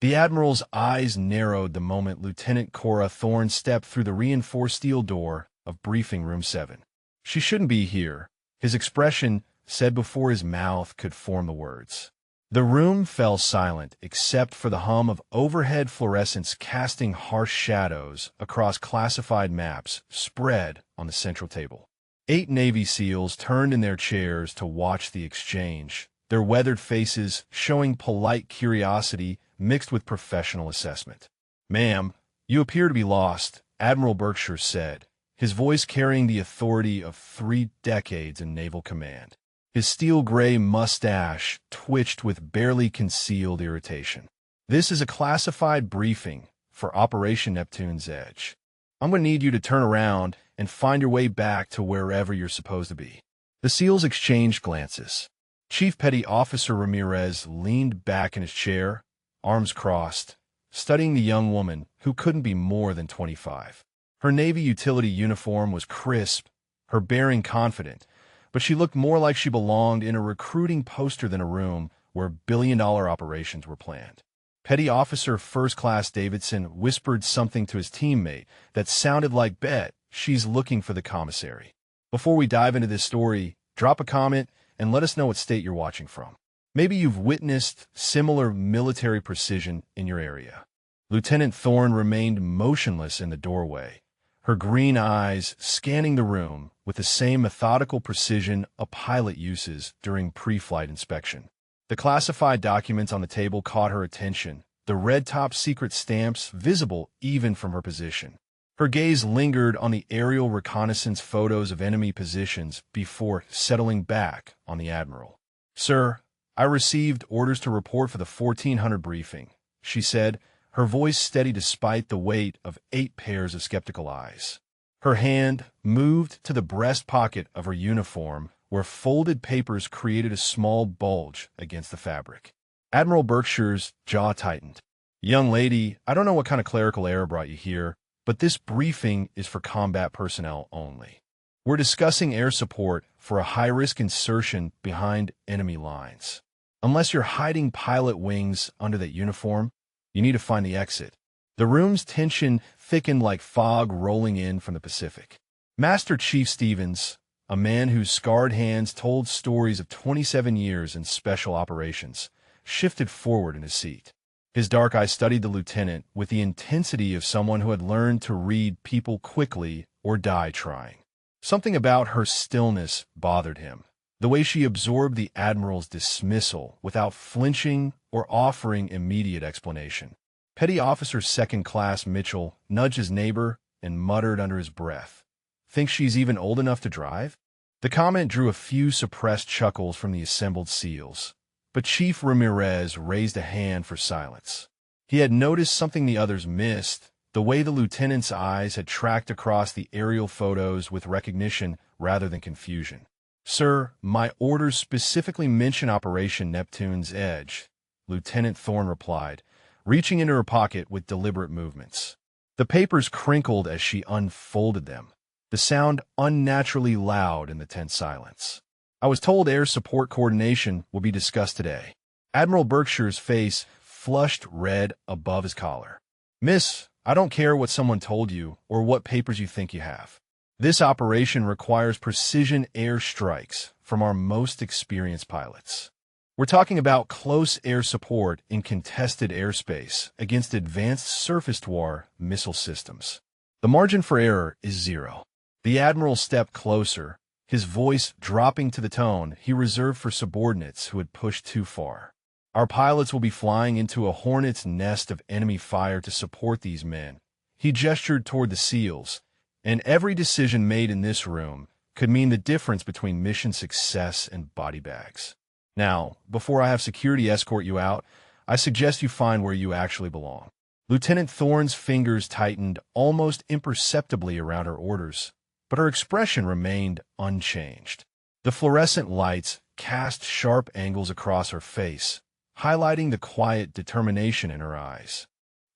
The Admiral's eyes narrowed the moment Lieutenant Cora Thorne stepped through the reinforced steel door of Briefing Room 7. She shouldn't be here, his expression said before his mouth could form the words. The room fell silent except for the hum of overhead fluorescents casting harsh shadows across classified maps spread on the central table. 8 Navy SEALs turned in their chairs to watch the exchange, their weathered faces showing polite curiosity mixed with professional assessment. "Ma'am, you appear to be lost," Admiral Berkshire said, his voice carrying the authority of 3 decades in naval command. His steel-gray mustache twitched with barely concealed irritation. "This is a classified briefing for Operation Neptune's Edge. I'm going to need you to turn around and find your way back to wherever you're supposed to be." The SEALs exchanged glances. Chief Petty Officer Ramirez leaned back in his chair, arms crossed, studying the young woman who couldn't be more than 25. Her Navy utility uniform was crisp, her bearing confident, but she looked more like she belonged in a recruiting poster than a room where billion-dollar operations were planned. Petty Officer First Class Davidson whispered something to his teammate that sounded like, "Bet she's looking for the commissary." Before we dive into this story, drop a comment and let us know what state you're watching from. Maybe you've witnessed similar military precision in your area. Lieutenant Thorne remained motionless in the doorway, her green eyes scanning the room with the same methodical precision a pilot uses during pre-flight inspection. The classified documents on the table caught her attention, the red top secret stamps visible even from her position. Her gaze lingered on the aerial reconnaissance photos of enemy positions before settling back on the Admiral. "Sir, I received orders to report for the 1400 briefing," she said, her voice steady despite the weight of 8 pairs of skeptical eyes. Her hand moved to the breast pocket of her uniform, where folded papers created a small bulge against the fabric. Admiral Berkshire's jaw tightened. "Young lady, I don't know what kind of clerical error brought you here, but this briefing is for combat personnel only. We're discussing air support for a high-risk insertion behind enemy lines. Unless you're hiding pilot wings under that uniform, you need to find the exit." The room's tension thickened like fog rolling in from the Pacific. Master Chief Stevens, a man whose scarred hands told stories of 27 years in special operations, shifted forward in his seat. His dark eyes studied the lieutenant with the intensity of someone who had learned to read people quickly or die trying. Something about her stillness bothered him, the way she absorbed the Admiral's dismissal without flinching or offering immediate explanation. Petty Officer Second Class Mitchell nudged his neighbor and muttered under his breath, "Think she's even old enough to drive?" The comment drew a few suppressed chuckles from the assembled SEALs, but Chief Ramirez raised a hand for silence. He had noticed something the others missed, the way the lieutenant's eyes had tracked across the aerial photos with recognition rather than confusion. "Sir, my orders specifically mention Operation Neptune's Edge," Lieutenant Thorne replied, reaching into her pocket with deliberate movements. The papers crinkled as she unfolded them, the sound unnaturally loud in the tense silence. "I was told air support coordination will be discussed today." Admiral Berkshire's face flushed red above his collar. "Miss, I don't care what someone told you or what papers you think you have. This operation requires precision air strikes from our most experienced pilots. We're talking about close air support in contested airspace against advanced surface-to-air missile systems. The margin for error is 0. The Admiral stepped closer, his voice dropping to the tone he reserved for subordinates who had pushed too far. "Our pilots will be flying into a hornet's nest of enemy fire to support these men." He gestured toward the SEALs, and every decision made in this room could mean the difference between mission success and body bags. "Now, before I have security escort you out, I suggest you find where you actually belong." Lieutenant Thorne's fingers tightened almost imperceptibly around her orders, but her expression remained unchanged. The fluorescent lights cast sharp angles across her face, highlighting the quiet determination in her eyes.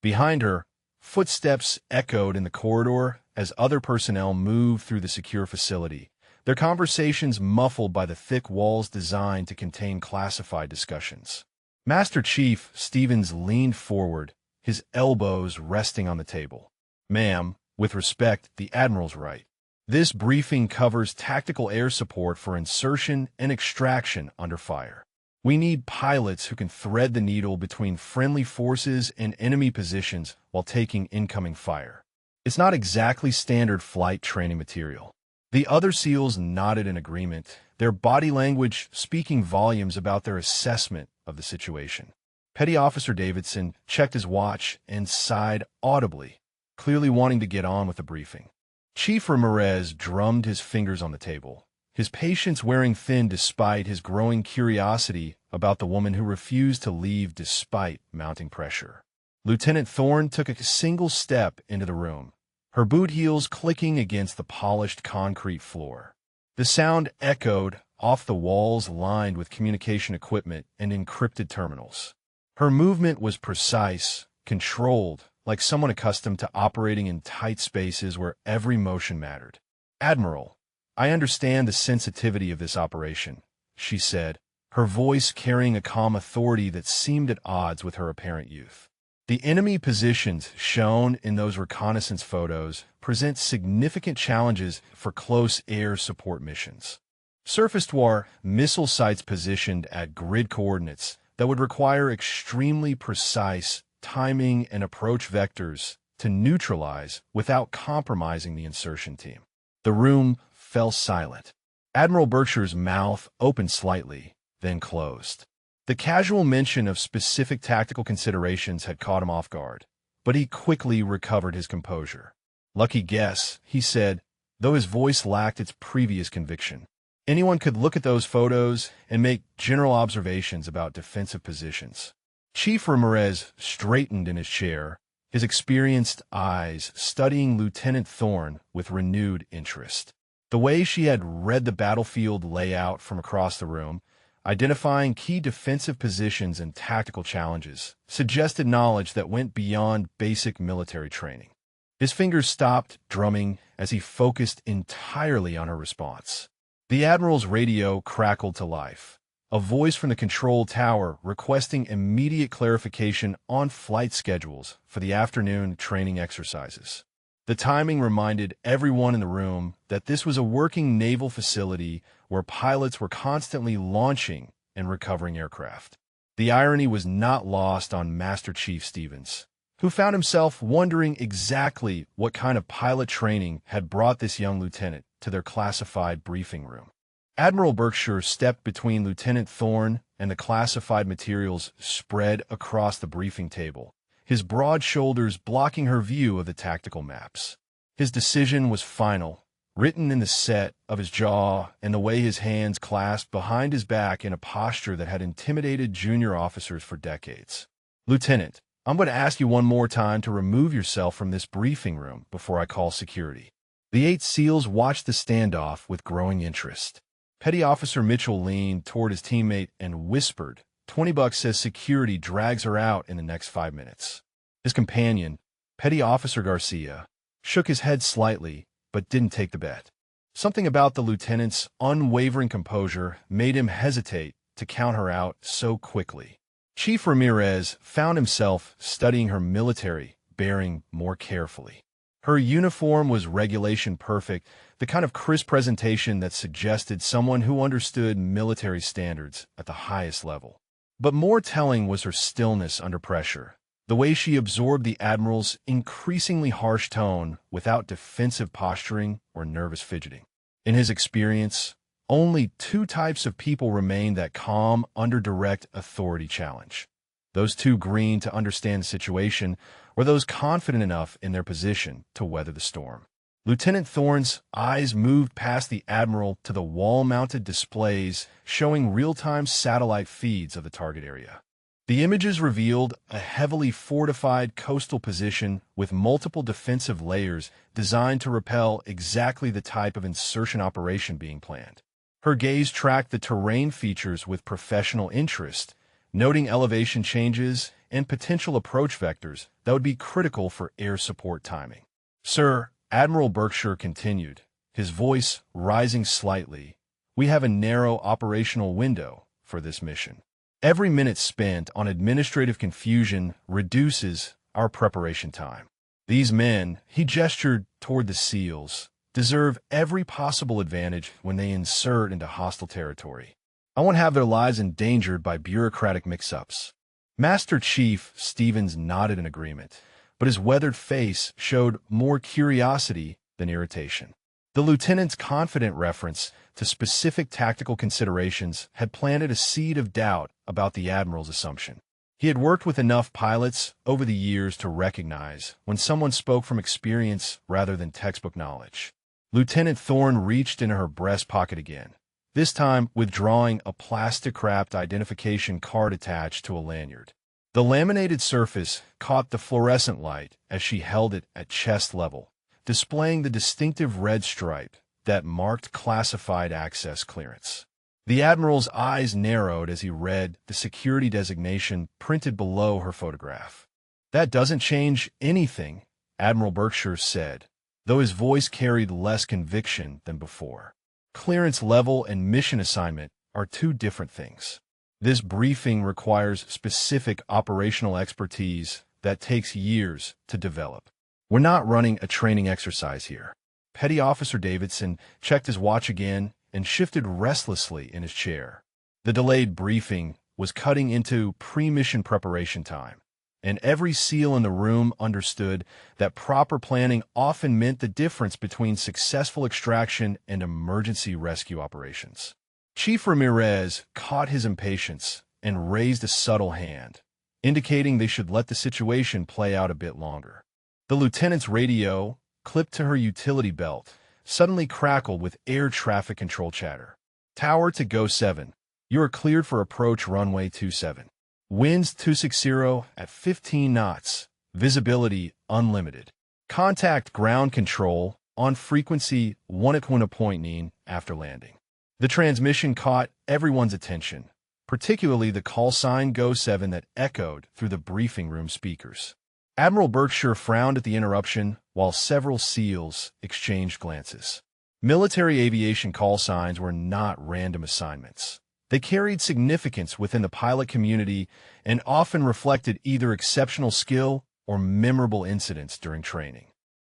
Behind her, footsteps echoed in the corridor as other personnel moved through the secure facility, their conversations muffled by the thick walls designed to contain classified discussions. Master Chief Stevens leaned forward, his elbows resting on the table. Ma'am, with respect, the Admiral's right. This briefing covers tactical air support for insertion and extraction under fire. We need pilots who can thread the needle between friendly forces and enemy positions while taking incoming fire. It's not exactly standard flight training material. The other SEALs nodded in agreement, their body language speaking volumes about their assessment of the situation. Petty Officer Davidson checked his watch and sighed audibly, clearly wanting to get on with the briefing. Chief Ramirez drummed his fingers on the table, his patience wearing thin despite his growing curiosity about the woman who refused to leave despite mounting pressure. Lieutenant Thorne took a single step into the room, her boot heels clicking against the polished concrete floor. The sound echoed off the walls lined with communication equipment and encrypted terminals. Her movement was precise, controlled, like someone accustomed to operating in tight spaces where every motion mattered. "Admiral, I understand the sensitivity of this operation," she said, her voice carrying a calm authority that seemed at odds with her apparent youth. "The enemy positions shown in those reconnaissance photos present significant challenges for close air support missions. Surface-to-air missile sites positioned at grid coordinates that would require extremely precise timing and approach vectors to neutralize without compromising the insertion team." The room fell silent. Admiral Berkshire's mouth opened slightly, then closed. The casual mention of specific tactical considerations had caught him off guard, but he quickly recovered his composure. "Lucky guess," he said, though his voice lacked its previous conviction. "Anyone could look at those photos and make general observations about defensive positions." Chief Ramirez straightened in his chair, his experienced eyes studying Lieutenant Thorne with renewed interest. The way she had read the battlefield layout from across the room, identifying key defensive positions and tactical challenges, suggested knowledge that went beyond basic military training. His fingers stopped drumming as he focused entirely on her response. The Admiral's radio crackled to life, a voice from the control tower requesting immediate clarification on flight schedules for the afternoon training exercises. The timing reminded everyone in the room that this was a working naval facility where pilots were constantly launching and recovering aircraft. The irony was not lost on Master Chief Stevens, who found himself wondering exactly what kind of pilot training had brought this young lieutenant to their classified briefing room. Admiral Berkshire stepped between Lieutenant Thorne and the classified materials spread across the briefing table, his broad shoulders blocking her view of the tactical maps. His decision was final, written in the set of his jaw and the way his hands clasped behind his back in a posture that had intimidated junior officers for decades. "Lieutenant, I'm going to ask you one more time to remove yourself from this briefing room before I call security." The 8 SEALs watched the standoff with growing interest. Petty Officer Mitchell leaned toward his teammate and whispered, "$20 says security drags her out in the next 5 minutes." His companion, Petty Officer Garcia, shook his head slightly, but didn't take the bet. Something about the lieutenant's unwavering composure made him hesitate to count her out so quickly. Chief Ramirez found himself studying her military bearing more carefully. Her uniform was regulation perfect, the kind of crisp presentation that suggested someone who understood military standards at the highest level. But more telling was her stillness under pressure, the way she absorbed the Admiral's increasingly harsh tone without defensive posturing or nervous fidgeting. In his experience, only 2 types of people remained that calm under direct authority challenge. Those too green to understand the situation, or those confident enough in their position to weather the storm. Lieutenant Thorne's eyes moved past the Admiral to the wall-mounted displays showing real-time satellite feeds of the target area. The images revealed a heavily fortified coastal position with multiple defensive layers designed to repel exactly the type of insertion operation being planned. Her gaze tracked the terrain features with professional interest, noting elevation changes and potential approach vectors that would be critical for air support timing. "Sir," Admiral Berkshire continued, his voice rising slightly, "we have a narrow operational window for this mission. Every minute spent on administrative confusion reduces our preparation time. These men," he gestured toward the SEALs, "deserve every possible advantage when they insert into hostile territory. I won't have their lives endangered by bureaucratic mix-ups." Master Chief Stevens nodded in agreement, but his weathered face showed more curiosity than irritation. The lieutenant's confident reference to specific tactical considerations had planted a seed of doubt about the Admiral's assumption. He had worked with enough pilots over the years to recognize when someone spoke from experience rather than textbook knowledge. Lieutenant Thorne reached into her breast pocket again, this time withdrawing a plastic-wrapped identification card attached to a lanyard. The laminated surface caught the fluorescent light as she held it at chest level, displaying the distinctive red stripe that marked classified access clearance. The Admiral's eyes narrowed as he read the security designation printed below her photograph. "That doesn't change anything," Admiral Berkshire said, though his voice carried less conviction than before. "Clearance level and mission assignment are two different things. This briefing requires specific operational expertise that takes years to develop. We're not running a training exercise here." Petty Officer Davidson checked his watch again and shifted restlessly in his chair. The delayed briefing was cutting into pre-mission preparation time, and every SEAL in the room understood that proper planning often meant the difference between successful extraction and emergency rescue operations. Chief Ramirez caught his impatience and raised a subtle hand, indicating they should let the situation play out a bit longer. The lieutenant's radio, clipped to her utility belt, suddenly crackled with air traffic control chatter. "Tower to Go 7. You are cleared for approach runway 27. Winds 260 at 15 knots. Visibility unlimited. Contact ground control on frequency 1.9 after landing." The transmission caught everyone's attention, particularly the call sign Go 7 that echoed through the briefing room speakers. Admiral Berkshire frowned at the interruption while several SEALs exchanged glances. Military aviation call signs were not random assignments. They carried significance within the pilot community and often reflected either exceptional skill or memorable incidents during training.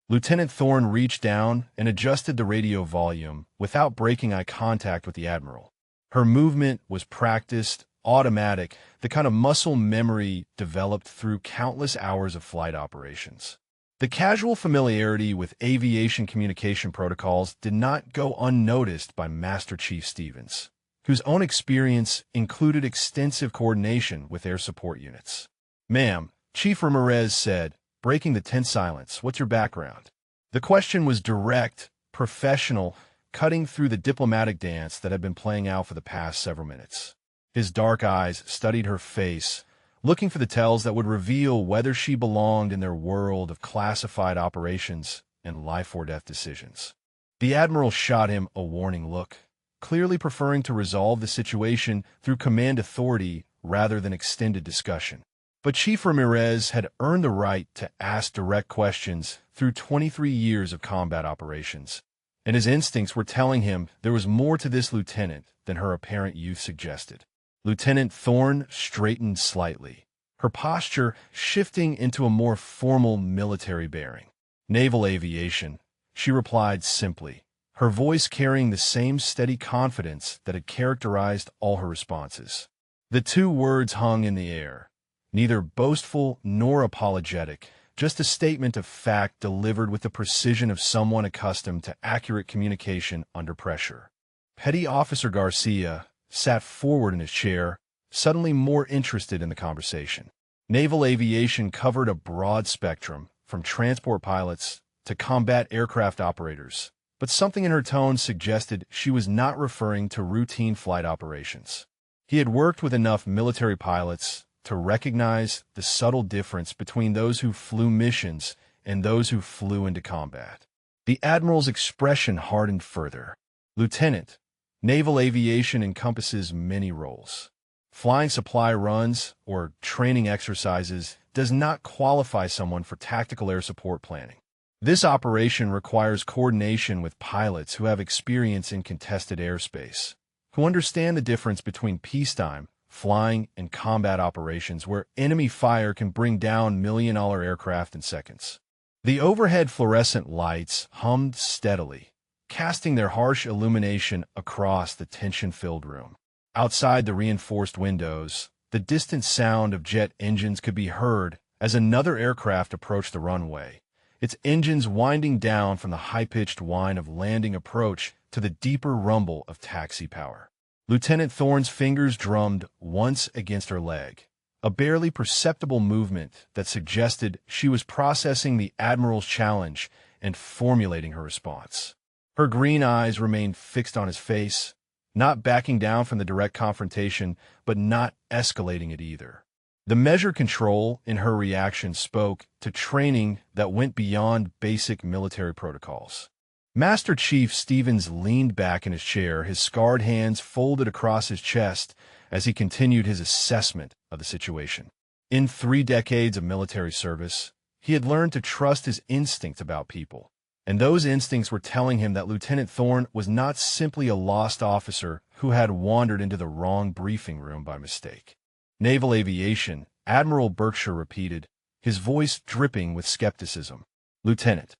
Lieutenant Thorne reached down and adjusted the radio volume without breaking eye contact with the Admiral. Her movement was practiced, automatic, the kind of muscle memory developed through countless hours of flight operations. The casual familiarity with aviation communication protocols did not go unnoticed by Master Chief Stevens, whose own experience included extensive coordination with air support units. "Ma'am," Chief Ramirez said, breaking the tense silence, "what's your background?" The question was direct, professional, cutting through the diplomatic dance that had been playing out for the past several minutes. His dark eyes studied her face, looking for the tells that would reveal whether she belonged in their world of classified operations and life-or-death decisions. The Admiral shot him a warning look, clearly preferring to resolve the situation through command authority rather than extended discussion. But Chief Ramirez had earned the right to ask direct questions through 23 years of combat operations, and his instincts were telling him there was more to this lieutenant than her apparent youth suggested. Lieutenant Thorne straightened slightly, her posture shifting into a more formal military bearing. "Naval aviation," she replied simply, her voice carrying the same steady confidence that had characterized all her responses. The two words hung in the air, neither boastful nor apologetic, just a statement of fact delivered with the precision of someone accustomed to accurate communication under pressure. Petty Officer Garcia sat forward in his chair, suddenly more interested in the conversation. Naval aviation covered a broad spectrum, from transport pilots to combat aircraft operators, but something in her tone suggested she was not referring to routine flight operations. He had worked with enough military pilots to recognize the subtle difference between those who flew missions and those who flew into combat. The Admiral's expression hardened further. "Lieutenant, naval aviation encompasses many roles. Flying supply runs or training exercises does not qualify someone for tactical air support planning. This operation requires coordination with pilots who have experience in contested airspace, who understand the difference between peacetime flying, and combat operations where enemy fire can bring down million-dollar aircraft in seconds. The overhead fluorescent lights hummed steadily, casting their harsh illumination across the tension-filled room. Outside the reinforced windows, the distant sound of jet engines could be heard as another aircraft approached the runway, its engines winding down from the high-pitched whine of landing approach to the deeper rumble of taxi power. Lieutenant Thorne's fingers drummed once against her leg, a barely perceptible movement that suggested she was processing the Admiral's challenge and formulating her response. Her green eyes remained fixed on his face, not backing down from the direct confrontation, but not escalating it either. The measured control in her reaction spoke to training that went beyond basic military protocols. Master Chief Stevens leaned back in his chair, his scarred hands folded across his chest as he continued his assessment of the situation. In 3 decades of military service, he had learned to trust his instincts about people, and those instincts were telling him that Lieutenant Thorne was not simply a lost officer who had wandered into the wrong briefing room by mistake. Naval Aviation, Admiral Berkshire repeated, his voice dripping with skepticism. Lieutenant,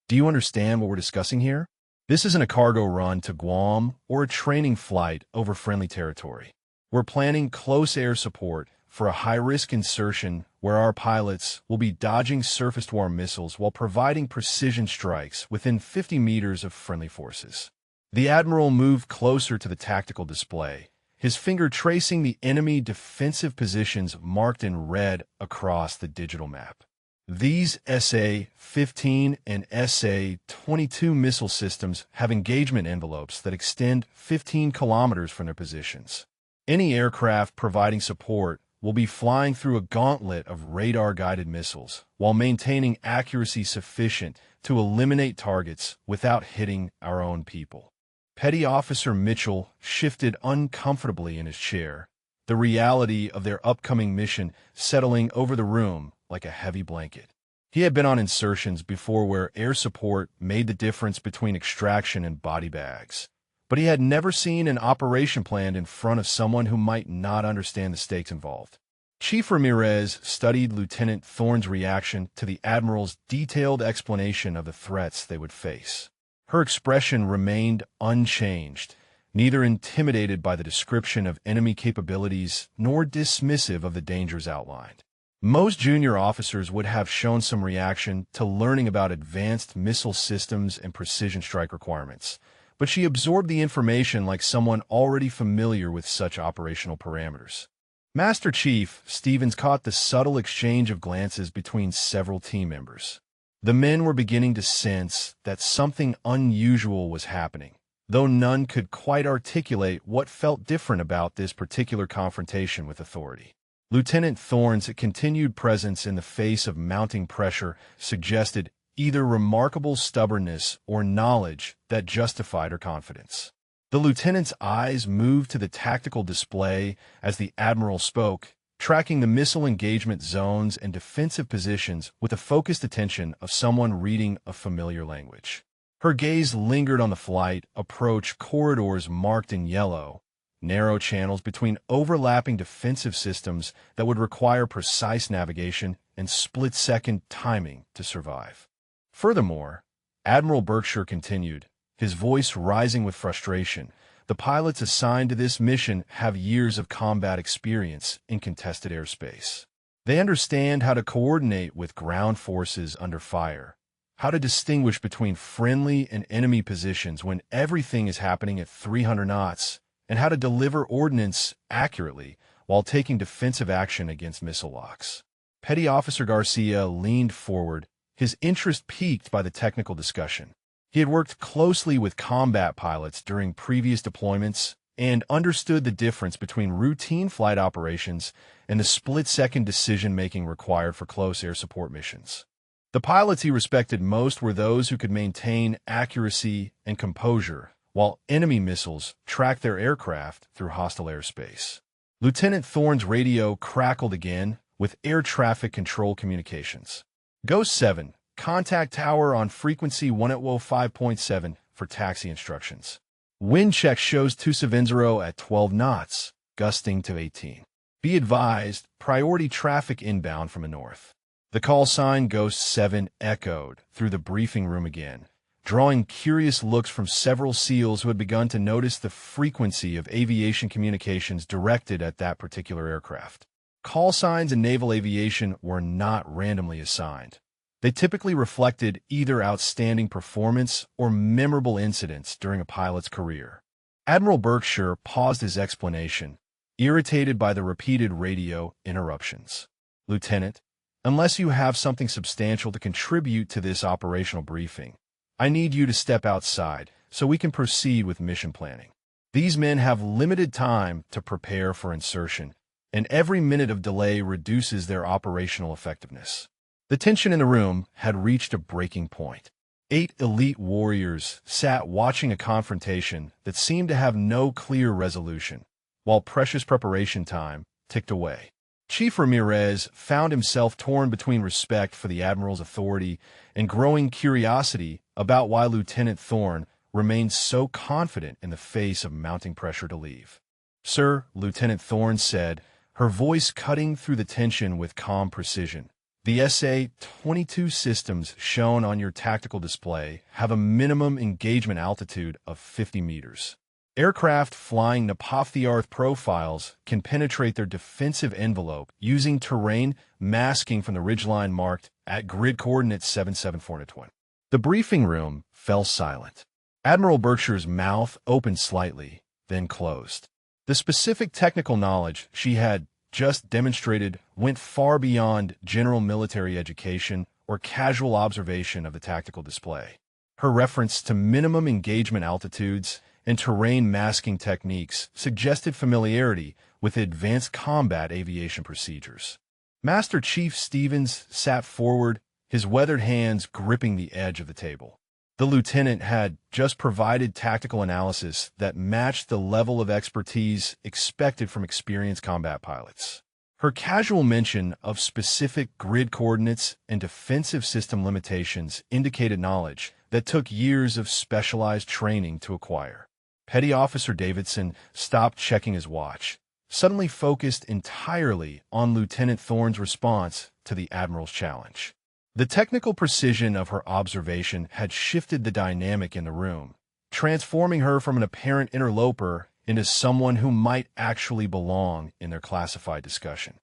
do you understand what we're discussing here? This isn't a cargo run to Guam or a training flight over friendly territory. We're planning close air support for a high-risk insertion where our pilots will be dodging surface-to-air missiles while providing precision strikes within 50 meters of friendly forces. The Admiral moved closer to the tactical display, his finger tracing the enemy defensive positions marked in red across the digital map. These SA-15 and SA-22 missile systems have engagement envelopes that extend 15 kilometers from their positions. Any aircraft providing support will be flying through a gauntlet of radar-guided missiles while maintaining accuracy sufficient to eliminate targets without hitting our own people. Petty Officer Mitchell shifted uncomfortably in his chair, the reality of their upcoming mission settling over the room like a heavy blanket. He had been on insertions before where air support made the difference between extraction and body bags, but he had never seen an operation planned in front of someone who might not understand the stakes involved. Chief Ramirez studied Lieutenant Thorne's reaction to the Admiral's detailed explanation of the threats they would face. Her expression remained unchanged, neither intimidated by the description of enemy capabilities nor dismissive of the dangers outlined. Most junior officers would have shown some reaction to learning about advanced missile systems and precision strike requirements, but she absorbed the information like someone already familiar with such operational parameters. Master Chief Stevens caught the subtle exchange of glances between several team members. The men were beginning to sense that something unusual was happening, though none could quite articulate what felt different about this particular confrontation with authority. Lieutenant Thorne's continued presence in the face of mounting pressure suggested either remarkable stubbornness or knowledge that justified her confidence. The lieutenant's eyes moved to the tactical display as the Admiral spoke, tracking the missile engagement zones and defensive positions with the focused attention of someone reading a familiar language. Her gaze lingered on the flight approach corridors marked in yellow, narrow channels between overlapping defensive systems that would require precise navigation and split-second timing to survive. Furthermore, Admiral Berkshire continued, his voice rising with frustration, the pilots assigned to this mission have years of combat experience in contested airspace. They understand how to coordinate with ground forces under fire, how to distinguish between friendly and enemy positions when everything is happening at 300 knots, and how to deliver ordnance accurately while taking defensive action against missile locks. Petty Officer Garcia leaned forward, his interest piqued by the technical discussion. He had worked closely with combat pilots during previous deployments and understood the difference between routine flight operations and the split-second decision-making required for close air support missions. The pilots he respected most were those who could maintain accuracy and composure while enemy missiles tracked their aircraft through hostile airspace. Lieutenant Thorne's radio crackled again with air traffic control communications. Ghost 7, contact tower on frequency 105.7 for taxi instructions. Wind check shows 270 at 12 knots, gusting to 18. Be advised, priority traffic inbound from the north. The call sign Ghost 7 echoed through the briefing room again, drawing curious looks from several SEALs who had begun to notice the frequency of aviation communications directed at that particular aircraft. Call signs in naval aviation were not randomly assigned. They typically reflected either outstanding performance or memorable incidents during a pilot's career. Admiral Berkshire paused his explanation, irritated by the repeated radio interruptions. Lieutenant, unless you have something substantial to contribute to this operational briefing, I need you to step outside so we can proceed with mission planning. These men have limited time to prepare for insertion, and every minute of delay reduces their operational effectiveness. The tension in the room had reached a breaking point. 8 elite warriors sat watching a confrontation that seemed to have no clear resolution, while precious preparation time ticked away. Chief Ramirez found himself torn between respect for the Admiral's authority and growing curiosity about why Lieutenant Thorne remained so confident in the face of mounting pressure to leave. "Sir," Lieutenant Thorne said, her voice cutting through the tension with calm precision, "the F-22 systems shown on your tactical display have a minimum engagement altitude of 50 meters. Aircraft flying above-the-earth profiles can penetrate their defensive envelope using terrain masking from the ridgeline marked at grid coordinates 77420. The briefing room fell silent. Admiral Berkshire's mouth opened slightly, then closed. The specific technical knowledge she had just demonstrated went far beyond general military education or casual observation of the tactical display. Her reference to minimum engagement altitudes and terrain masking techniques suggested familiarity with advanced combat aviation procedures. Master Chief Stevens sat forward, his weathered hands gripping the edge of the table. The lieutenant had just provided tactical analysis that matched the level of expertise expected from experienced combat pilots. Her casual mention of specific grid coordinates and defensive system limitations indicated knowledge that took years of specialized training to acquire. Petty Officer Davidson stopped checking his watch, suddenly focused entirely on Lieutenant Thorne's response to the Admiral's challenge. The technical precision of her observation had shifted the dynamic in the room, transforming her from an apparent interloper into someone who might actually belong in their classified discussion.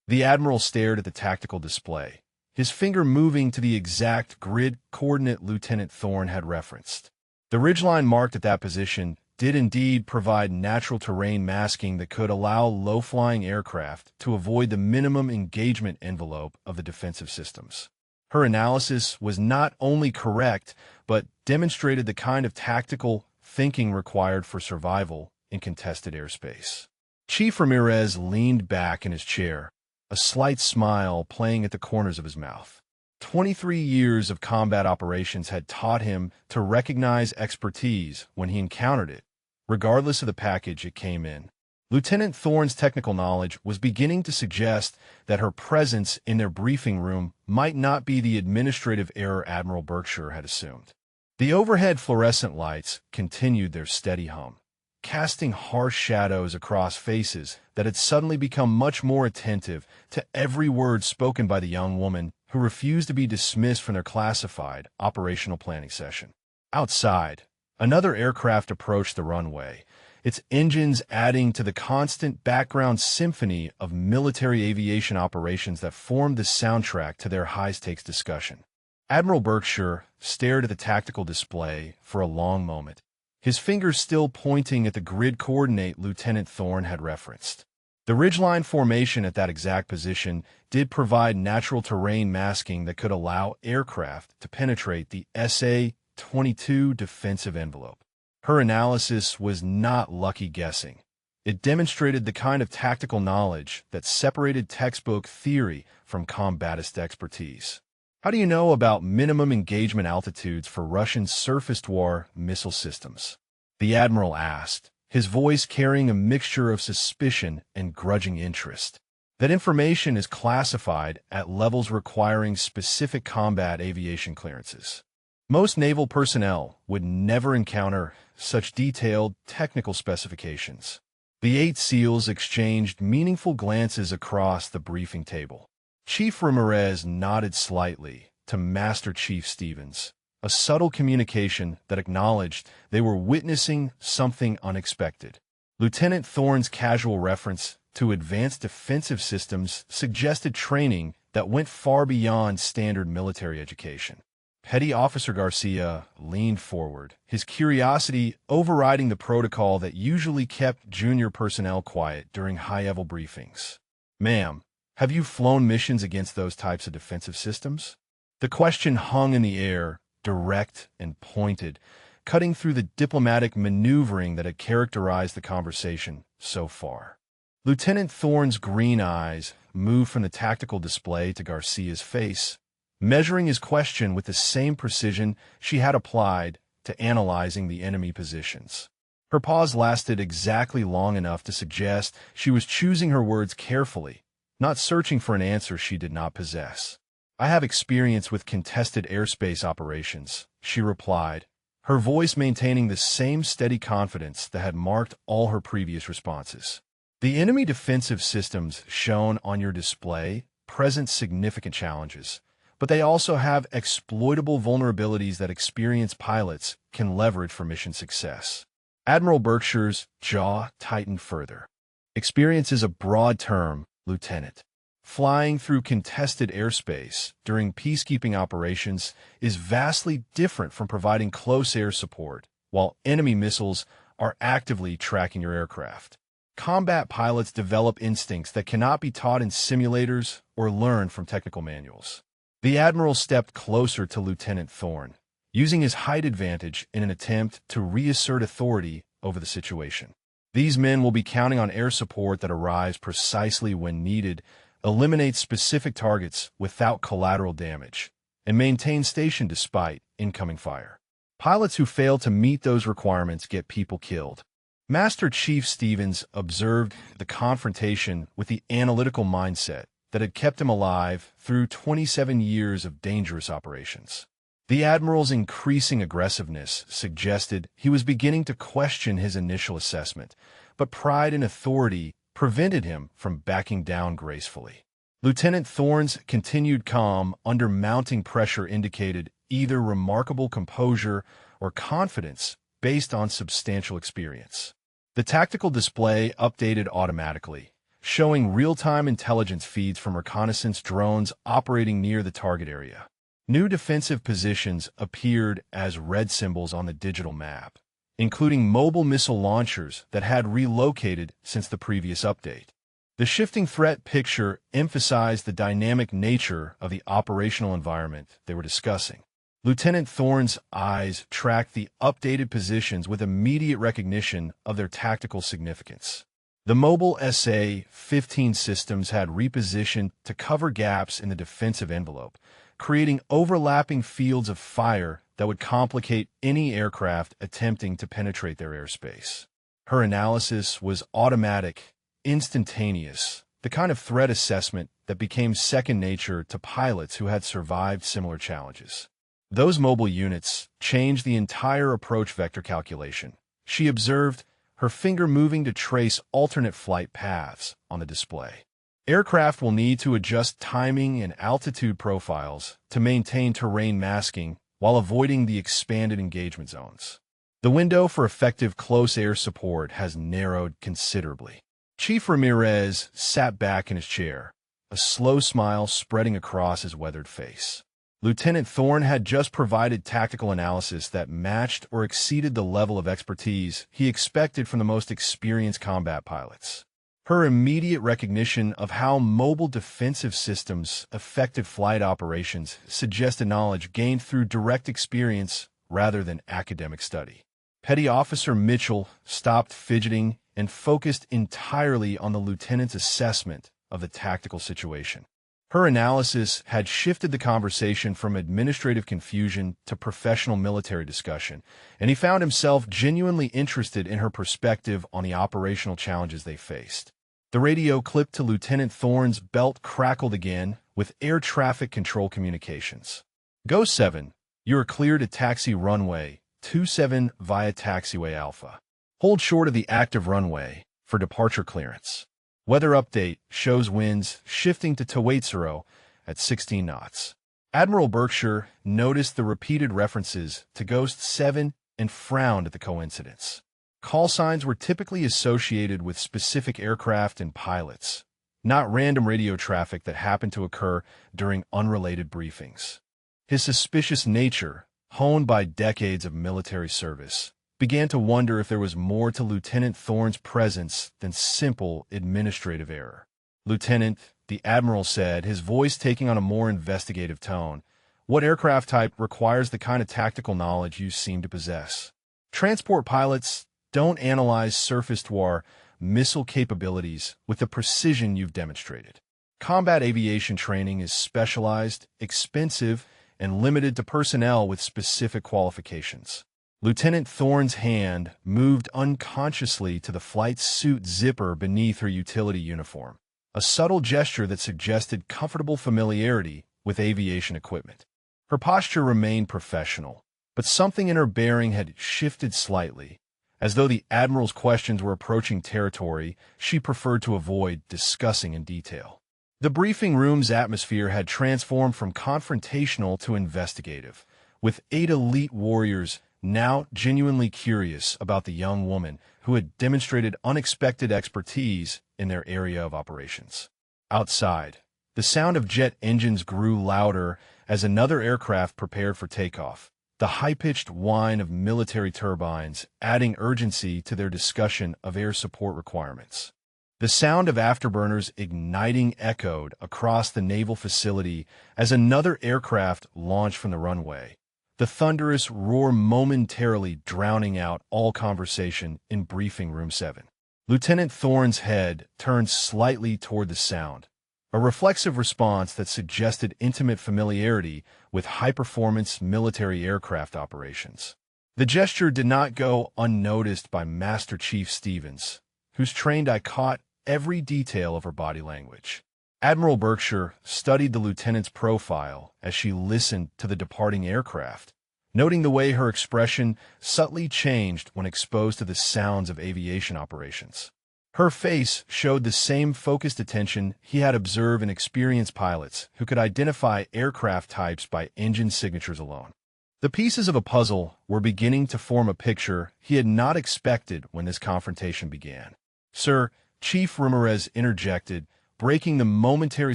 The Admiral stared at the tactical display, his finger moving to the exact grid coordinate Lieutenant Thorne had referenced. The ridgeline marked at that position did indeed provide natural terrain masking that could allow low-flying aircraft to avoid the minimum engagement envelope of the defensive systems. Her analysis was not only correct, but demonstrated the kind of tactical thinking required for survival in contested airspace. Chief Ramirez leaned back in his chair, a slight smile playing at the corners of his mouth. 23 years of combat operations had taught him to recognize expertise when he encountered it, regardless of the package it came in. Lieutenant Thorne's technical knowledge was beginning to suggest that her presence in their briefing room might not be the administrative error Admiral Berkshire had assumed. The overhead fluorescent lights continued their steady hum, casting harsh shadows across faces that had suddenly become much more attentive to every word spoken by the young woman who refused to be dismissed from their classified operational planning session. Outside, another aircraft approached the runway, its engines adding to the constant background symphony of military aviation operations that formed the soundtrack to their high-stakes discussion. Admiral Berkshire stared at the tactical display for a long moment, his fingers still pointing at the grid coordinate Lieutenant Thorne had referenced. The ridgeline formation at that exact position did provide natural terrain masking that could allow aircraft to penetrate the SA-22 defensive envelope. Her analysis was not lucky guessing. It demonstrated the kind of tactical knowledge that separated textbook theory from combatist expertise. How do you know about minimum engagement altitudes for Russian surface-to-air missile systems? The Admiral asked, his voice carrying a mixture of suspicion and grudging interest. That information is classified at levels requiring specific combat aviation clearances. Most naval personnel would never encounter such detailed technical specifications. The 8 SEALs exchanged meaningful glances across the briefing table. Chief Ramirez nodded slightly to Master Chief Stevens, a subtle communication that acknowledged they were witnessing something unexpected. Lieutenant Thorne's casual reference to advanced defensive systems suggested training that went far beyond standard military education. Petty Officer Garcia leaned forward, his curiosity overriding the protocol that usually kept junior personnel quiet during high-level briefings. "Ma'am, have you flown missions against those types of defensive systems?" The question hung in the air, direct and pointed, cutting through the diplomatic maneuvering that had characterized the conversation so far. Lieutenant Thorne's green eyes moved from the tactical display to Garcia's face, measuring his question with the same precision she had applied to analyzing the enemy positions. Her pause lasted exactly long enough to suggest she was choosing her words carefully, not searching for an answer she did not possess. "I have experience with contested airspace operations," she replied, her voice maintaining the same steady confidence that had marked all her previous responses. "The enemy defensive systems shown on your display present significant challenges, but they also have exploitable vulnerabilities that experienced pilots can leverage for mission success." Admiral Berkshire's jaw tightened further. "Experience is a broad term, Lieutenant. Flying through contested airspace during peacekeeping operations is vastly different from providing close air support while enemy missiles are actively tracking your aircraft. Combat pilots develop instincts that cannot be taught in simulators or learned from technical manuals." The Admiral stepped closer to Lieutenant Thorne, using his height advantage in an attempt to reassert authority over the situation. "These men will be counting on air support that arrives precisely when needed, eliminates specific targets without collateral damage, and maintains station despite incoming fire. Pilots who fail to meet those requirements get people killed." Master Chief Stevens observed the confrontation with the analytical mindset that had kept him alive through 27 years of dangerous operations. The Admiral's increasing aggressiveness suggested he was beginning to question his initial assessment, but pride and authority prevented him from backing down gracefully. Lieutenant Thorne's continued calm under mounting pressure indicated either remarkable composure or confidence based on substantial experience. The tactical display updated automatically, showing real-time intelligence feeds from reconnaissance drones operating near the target area. New defensive positions appeared as red symbols on the digital map, including mobile missile launchers that had relocated since the previous update. The shifting threat picture emphasized the dynamic nature of the operational environment they were discussing. Lieutenant Thorne's eyes tracked the updated positions with immediate recognition of their tactical significance. The mobile SA-15 systems had repositioned to cover gaps in the defensive envelope, creating overlapping fields of fire that would complicate any aircraft attempting to penetrate their airspace. Her analysis was automatic, instantaneous, the kind of threat assessment that became second nature to pilots who had survived similar challenges. Those mobile units changed the entire approach vector calculation, she observed, her finger moving to trace alternate flight paths on the display. Aircraft will need to adjust timing and altitude profiles to maintain terrain masking while avoiding the expanded engagement zones. The window for effective close air support has narrowed considerably. Chief Ramirez sat back in his chair, a slow smile spreading across his weathered face. Lieutenant Thorne had just provided tactical analysis that matched or exceeded the level of expertise he expected from the most experienced combat pilots. Her immediate recognition of how mobile defensive systems affected flight operations suggested knowledge gained through direct experience rather than academic study. Petty Officer Mitchell stopped fidgeting and focused entirely on the lieutenant's assessment of the tactical situation. Her analysis had shifted the conversation from administrative confusion to professional military discussion, and he found himself genuinely interested in her perspective on the operational challenges they faced. The radio clipped to Lieutenant Thorne's belt crackled again with air traffic control communications. "Go 7, you are clear to taxi runway 27 via taxiway Alpha. Hold short of the active runway for departure clearance. Weather update shows winds shifting to Tawaitzero at 16 knots. Admiral Berkshire noticed the repeated references to Ghost 7 and frowned at the coincidence. Call signs were typically associated with specific aircraft and pilots, not random radio traffic that happened to occur during unrelated briefings. His suspicious nature, honed by decades of military service, began to wonder if there was more to Lieutenant Thorne's presence than simple administrative error. "Lieutenant," the Admiral said, his voice taking on a more investigative tone, "what aircraft type requires the kind of tactical knowledge you seem to possess? Transport pilots don't analyze surface-to-air missile capabilities with the precision you've demonstrated. Combat aviation training is specialized, expensive, and limited to personnel with specific qualifications." Lieutenant Thorne's hand moved unconsciously to the flight suit zipper beneath her utility uniform, a subtle gesture that suggested comfortable familiarity with aviation equipment. Her posture remained professional, but something in her bearing had shifted slightly. As though the Admiral's questions were approaching territory she preferred to avoid discussing in detail. The briefing room's atmosphere had transformed from confrontational to investigative, with 8 elite warriors now genuinely curious about the young woman who had demonstrated unexpected expertise in their area of operations. Outside, the sound of jet engines grew louder as another aircraft prepared for takeoff, the high-pitched whine of military turbines adding urgency to their discussion of air support requirements. The sound of afterburners igniting echoed across the naval facility as another aircraft launched from the runway, the thunderous roar momentarily drowning out all conversation in Briefing Room 7. Lieutenant Thorne's head turned slightly toward the sound, a reflexive response that suggested intimate familiarity with high-performance military aircraft operations. The gesture did not go unnoticed by Master Chief Stevens, whose trained eye caught every detail of her body language. Admiral Berkshire studied the lieutenant's profile as she listened to the departing aircraft, noting the way her expression subtly changed when exposed to the sounds of aviation operations. Her face showed the same focused attention he had observed in experienced pilots who could identify aircraft types by engine signatures alone. The pieces of a puzzle were beginning to form a picture he had not expected when this confrontation began. "Sir," Chief Ramirez interjected, breaking the momentary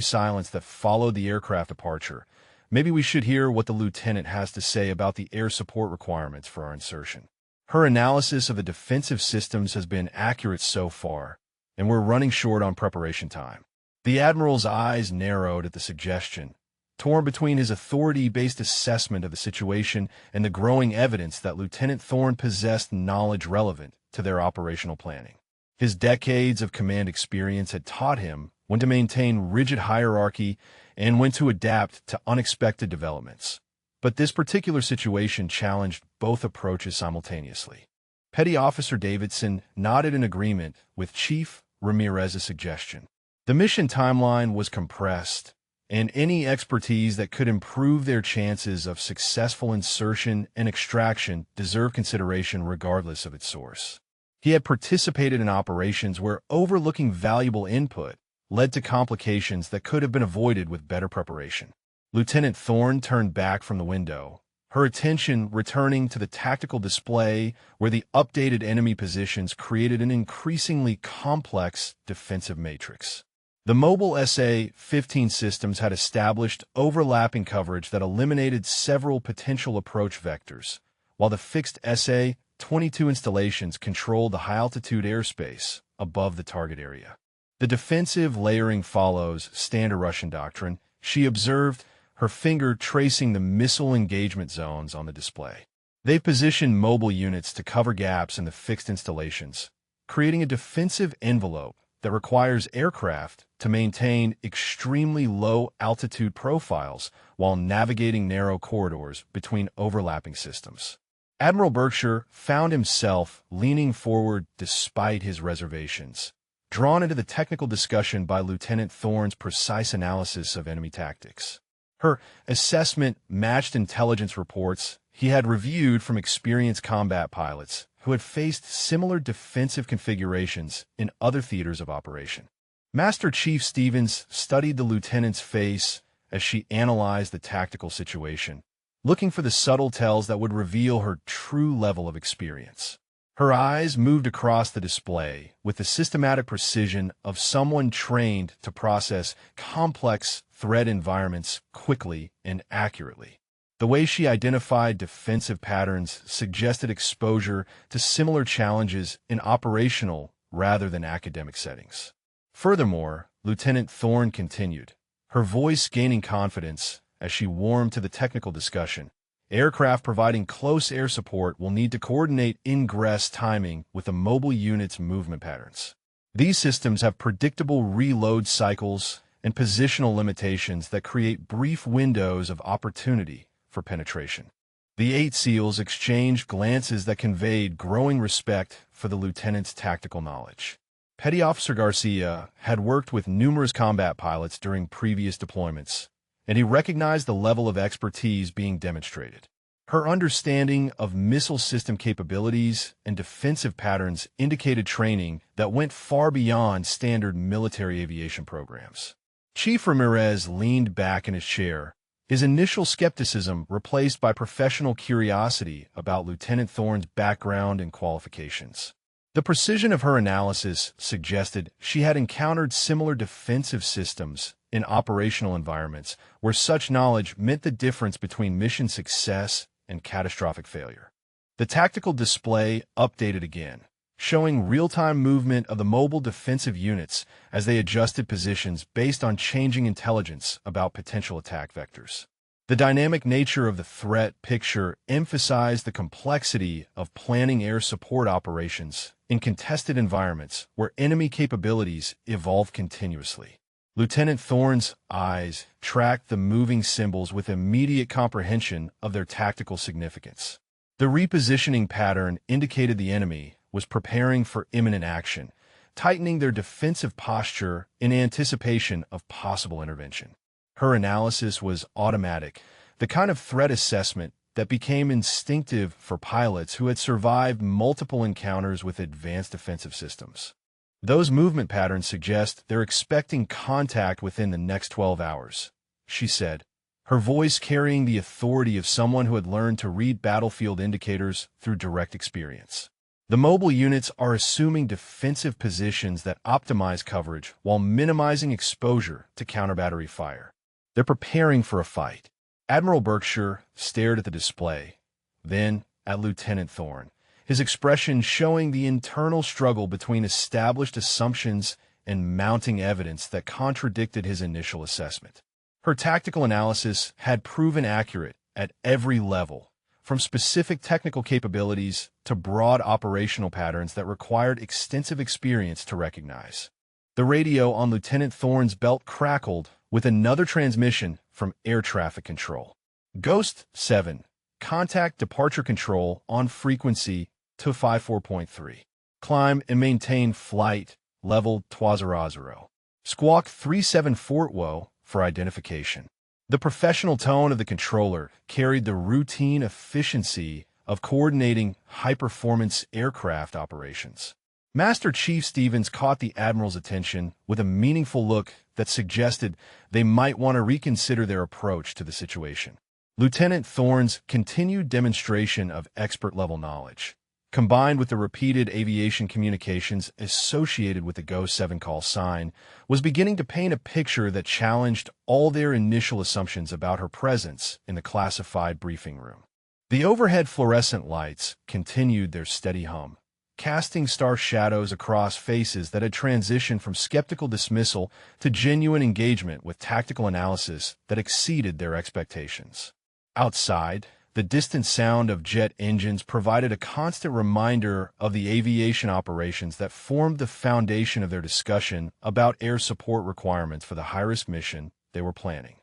silence that followed the aircraft departure, "maybe we should hear what the lieutenant has to say about the air support requirements for our insertion. Her analysis of the defensive systems has been accurate so far, and we're running short on preparation time." The Admiral's eyes narrowed at the suggestion, torn between his authority-based assessment of the situation and the growing evidence that Lieutenant Thorne possessed knowledge relevant to their operational planning. His decades of command experience had taught him when to maintain rigid hierarchy and when to adapt to unexpected developments. But this particular situation challenged both approaches simultaneously. Petty Officer Davidson nodded in agreement with Chief Ramirez's suggestion. The mission timeline was compressed, and any expertise that could improve their chances of successful insertion and extraction deserved consideration regardless of its source. He had participated in operations where overlooking valuable input led to complications that could have been avoided with better preparation. Lieutenant Thorne turned back from the window, her attention returning to the tactical display where the updated enemy positions created an increasingly complex defensive matrix. The mobile SA-15 systems had established overlapping coverage that eliminated several potential approach vectors, while the fixed SA-22 installations controlled the high-altitude airspace above the target area. "The defensive layering follows standard Russian doctrine," she observed, her finger tracing the missile engagement zones on the display. "They've positioned mobile units to cover gaps in the fixed installations, creating a defensive envelope that requires aircraft to maintain extremely low altitude profiles while navigating narrow corridors between overlapping systems." Admiral Berkshire found himself leaning forward despite his reservations, drawn into the technical discussion by Lieutenant Thorne's precise analysis of enemy tactics. Her assessment matched intelligence reports he had reviewed from experienced combat pilots who who had faced similar defensive configurations in other theaters of operation. Master Chief Stevens studied the lieutenant's face as she analyzed the tactical situation, looking for the subtle tells that would reveal her true level of experience. Her eyes moved across the display with the systematic precision of someone trained to process complex threat environments quickly and accurately. The way she identified defensive patterns suggested exposure to similar challenges in operational rather than academic settings. Furthermore, Lieutenant Thorne continued, her voice gaining confidence as she warmed to the technical discussion. Aircraft providing close air support will need to coordinate ingress timing with the mobile unit's movement patterns. These systems have predictable reload cycles and positional limitations that create brief windows of opportunity for penetration. The 8 SEALs exchanged glances that conveyed growing respect for the lieutenant's tactical knowledge. Petty Officer Garcia had worked with numerous combat pilots during previous deployments, and he recognized the level of expertise being demonstrated. Her understanding of missile system capabilities and defensive patterns indicated training that went far beyond standard military aviation programs. Chief Ramirez leaned back in his chair, his initial skepticism replaced by professional curiosity about Lieutenant Thorne's background and qualifications. The precision of her analysis suggested she had encountered similar defensive systems in operational environments where such knowledge meant the difference between mission success and catastrophic failure. The tactical display updated again, showing real-time movement of the mobile defensive units as they adjusted positions based on changing intelligence about potential attack vectors. The dynamic nature of the threat picture emphasized the complexity of planning air support operations in contested environments where enemy capabilities evolve continuously. Lieutenant Thorne's eyes tracked the moving symbols with immediate comprehension of their tactical significance. The repositioning pattern indicated the enemy was preparing for imminent action, tightening their defensive posture in anticipation of possible intervention. Her analysis was automatic, the kind of threat assessment that became instinctive for pilots who had survived multiple encounters with advanced defensive systems. Those movement patterns suggest they're expecting contact within the next 12 hours, she said, her voice carrying the authority of someone who had learned to read battlefield indicators through direct experience. The mobile units are assuming defensive positions that optimize coverage while minimizing exposure to counter-battery fire. They're preparing for a fight. Admiral Berkshire stared at the display, then at Lieutenant Thorne, his expression showing the internal struggle between established assumptions and mounting evidence that contradicted his initial assessment. Her tactical analysis had proven accurate at every level, from specific technical capabilities to broad operational patterns that required extensive experience to recognize. The radio on Lieutenant Thorne's belt crackled with another transmission from air traffic control. Ghost 7, contact departure control on frequency 254.3. Climb and maintain flight level 200. Squawk 37 Fort Woe for identification. The professional tone of the controller carried the routine efficiency of coordinating high-performance aircraft operations. Master Chief Stevens caught the Admiral's attention with a meaningful look that suggested they might want to reconsider their approach to the situation. Lieutenant Thorne's continued demonstration of expert-level knowledge, combined with the repeated aviation communications associated with the Ghost 7 call sign, was beginning to paint a picture that challenged all their initial assumptions about her presence in the classified briefing room. The overhead fluorescent lights continued their steady hum, casting stark shadows across faces that had transitioned from skeptical dismissal to genuine engagement with tactical analysis that exceeded their expectations. Outside, the distant sound of jet engines provided a constant reminder of the aviation operations that formed the foundation of their discussion about air support requirements for the high-risk mission they were planning.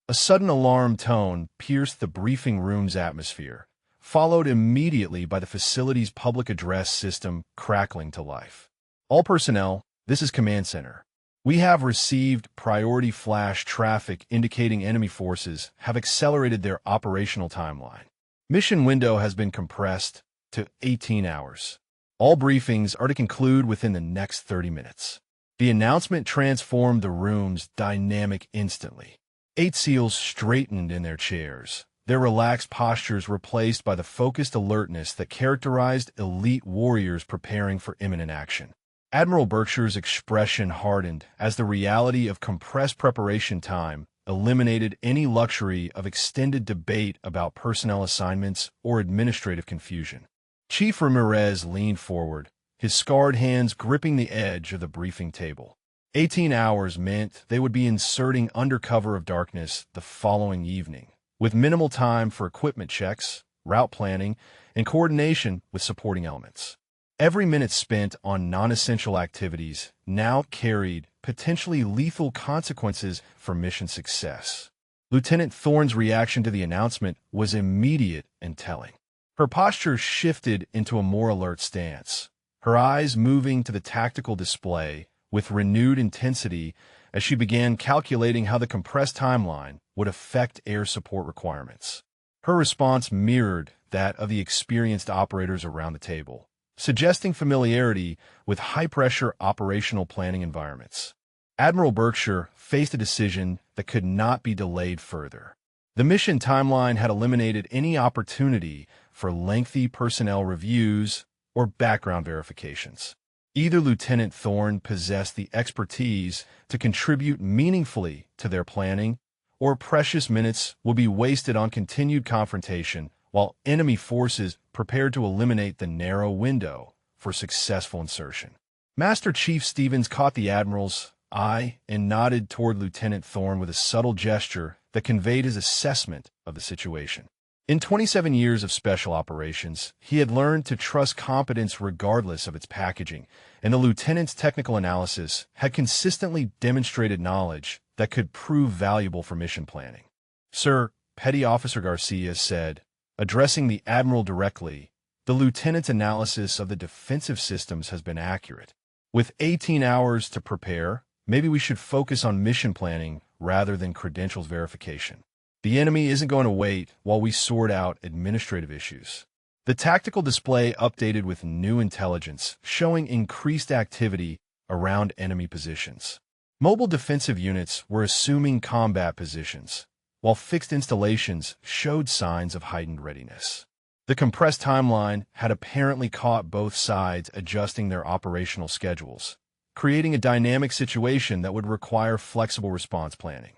A sudden alarm tone pierced the briefing room's atmosphere, followed immediately by the facility's public address system crackling to life. All personnel, this is Command Center. We have received priority flash traffic indicating enemy forces have accelerated their operational timeline. Mission window has been compressed to 18 hours. All briefings are to conclude within the next 30 minutes. The announcement transformed the room's dynamic instantly. 8 SEALs straightened in their chairs, their relaxed postures replaced by the focused alertness that characterized elite warriors preparing for imminent action. Admiral Berkshire's expression hardened as the reality of compressed preparation time eliminated any luxury of extended debate about personnel assignments or administrative confusion. Chief Ramirez leaned forward, his scarred hands gripping the edge of the briefing table. 18 hours meant they would be inserting under cover of darkness the following evening, with minimal time for equipment checks, route planning, and coordination with supporting elements. Every minute spent on non-essential activities now carried potentially lethal consequences for mission success. Lieutenant Thorne's reaction to the announcement was immediate and telling. Her posture shifted into a more alert stance, her eyes moving to the tactical display with renewed intensity as she began calculating how the compressed timeline would affect air support requirements. Her response mirrored that of the experienced operators around the table, suggesting familiarity with high-pressure operational planning environments. Admiral Berkshire faced a decision that could not be delayed further. The mission timeline had eliminated any opportunity for lengthy personnel reviews or background verifications. Either Lieutenant Thorne possessed the expertise to contribute meaningfully to their planning, or precious minutes would be wasted on continued confrontation while enemy forces prepared to eliminate the narrow window for successful insertion. Master Chief Stevens caught the Admiral's eye and nodded toward Lieutenant Thorne with a subtle gesture that conveyed his assessment of the situation. In 27 years of special operations, he had learned to trust competence regardless of its packaging, and the lieutenant's technical analysis had consistently demonstrated knowledge that could prove valuable for mission planning. "Sir," Petty Officer Garcia said, addressing the Admiral directly, "the lieutenant's analysis of the defensive systems has been accurate. With 18 hours to prepare, maybe we should focus on mission planning rather than credentials verification. The enemy isn't going to wait while we sort out administrative issues." The tactical display updated with new intelligence, showing increased activity around enemy positions. Mobile defensive units were assuming combat positions, while fixed installations showed signs of heightened readiness. The compressed timeline had apparently caught both sides adjusting their operational schedules, creating a dynamic situation that would require flexible response planning.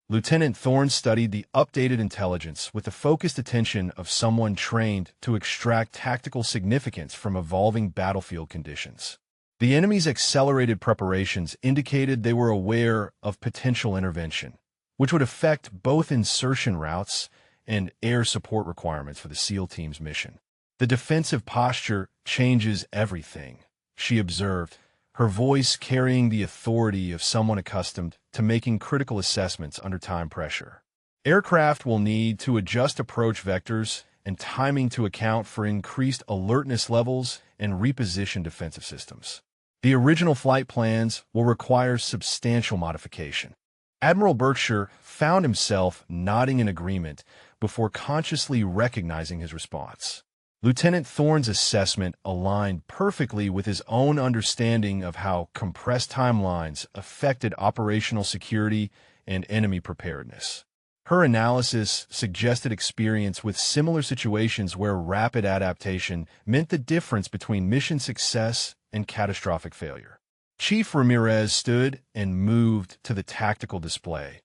Lieutenant Thorne studied the updated intelligence with the focused attention of someone trained to extract tactical significance from evolving battlefield conditions. The enemy's accelerated preparations indicated they were aware of potential intervention, which would affect both insertion routes and air support requirements for the SEAL team's mission. "The defensive posture changes everything," she observed, her voice carrying the authority of someone accustomed to making critical assessments under time pressure. "Aircraft will need to adjust approach vectors and timing to account for increased alertness levels and reposition defensive systems. The original flight plans will require substantial modification." Admiral Berkshire found himself nodding in agreement before consciously recognizing his response. Lieutenant Thorne's assessment aligned perfectly with his own understanding of how compressed timelines affected operational security and enemy preparedness. Her analysis suggested experience with similar situations where rapid adaptation meant the difference between mission success and catastrophic failure. Chief Ramirez stood and moved to the tactical display,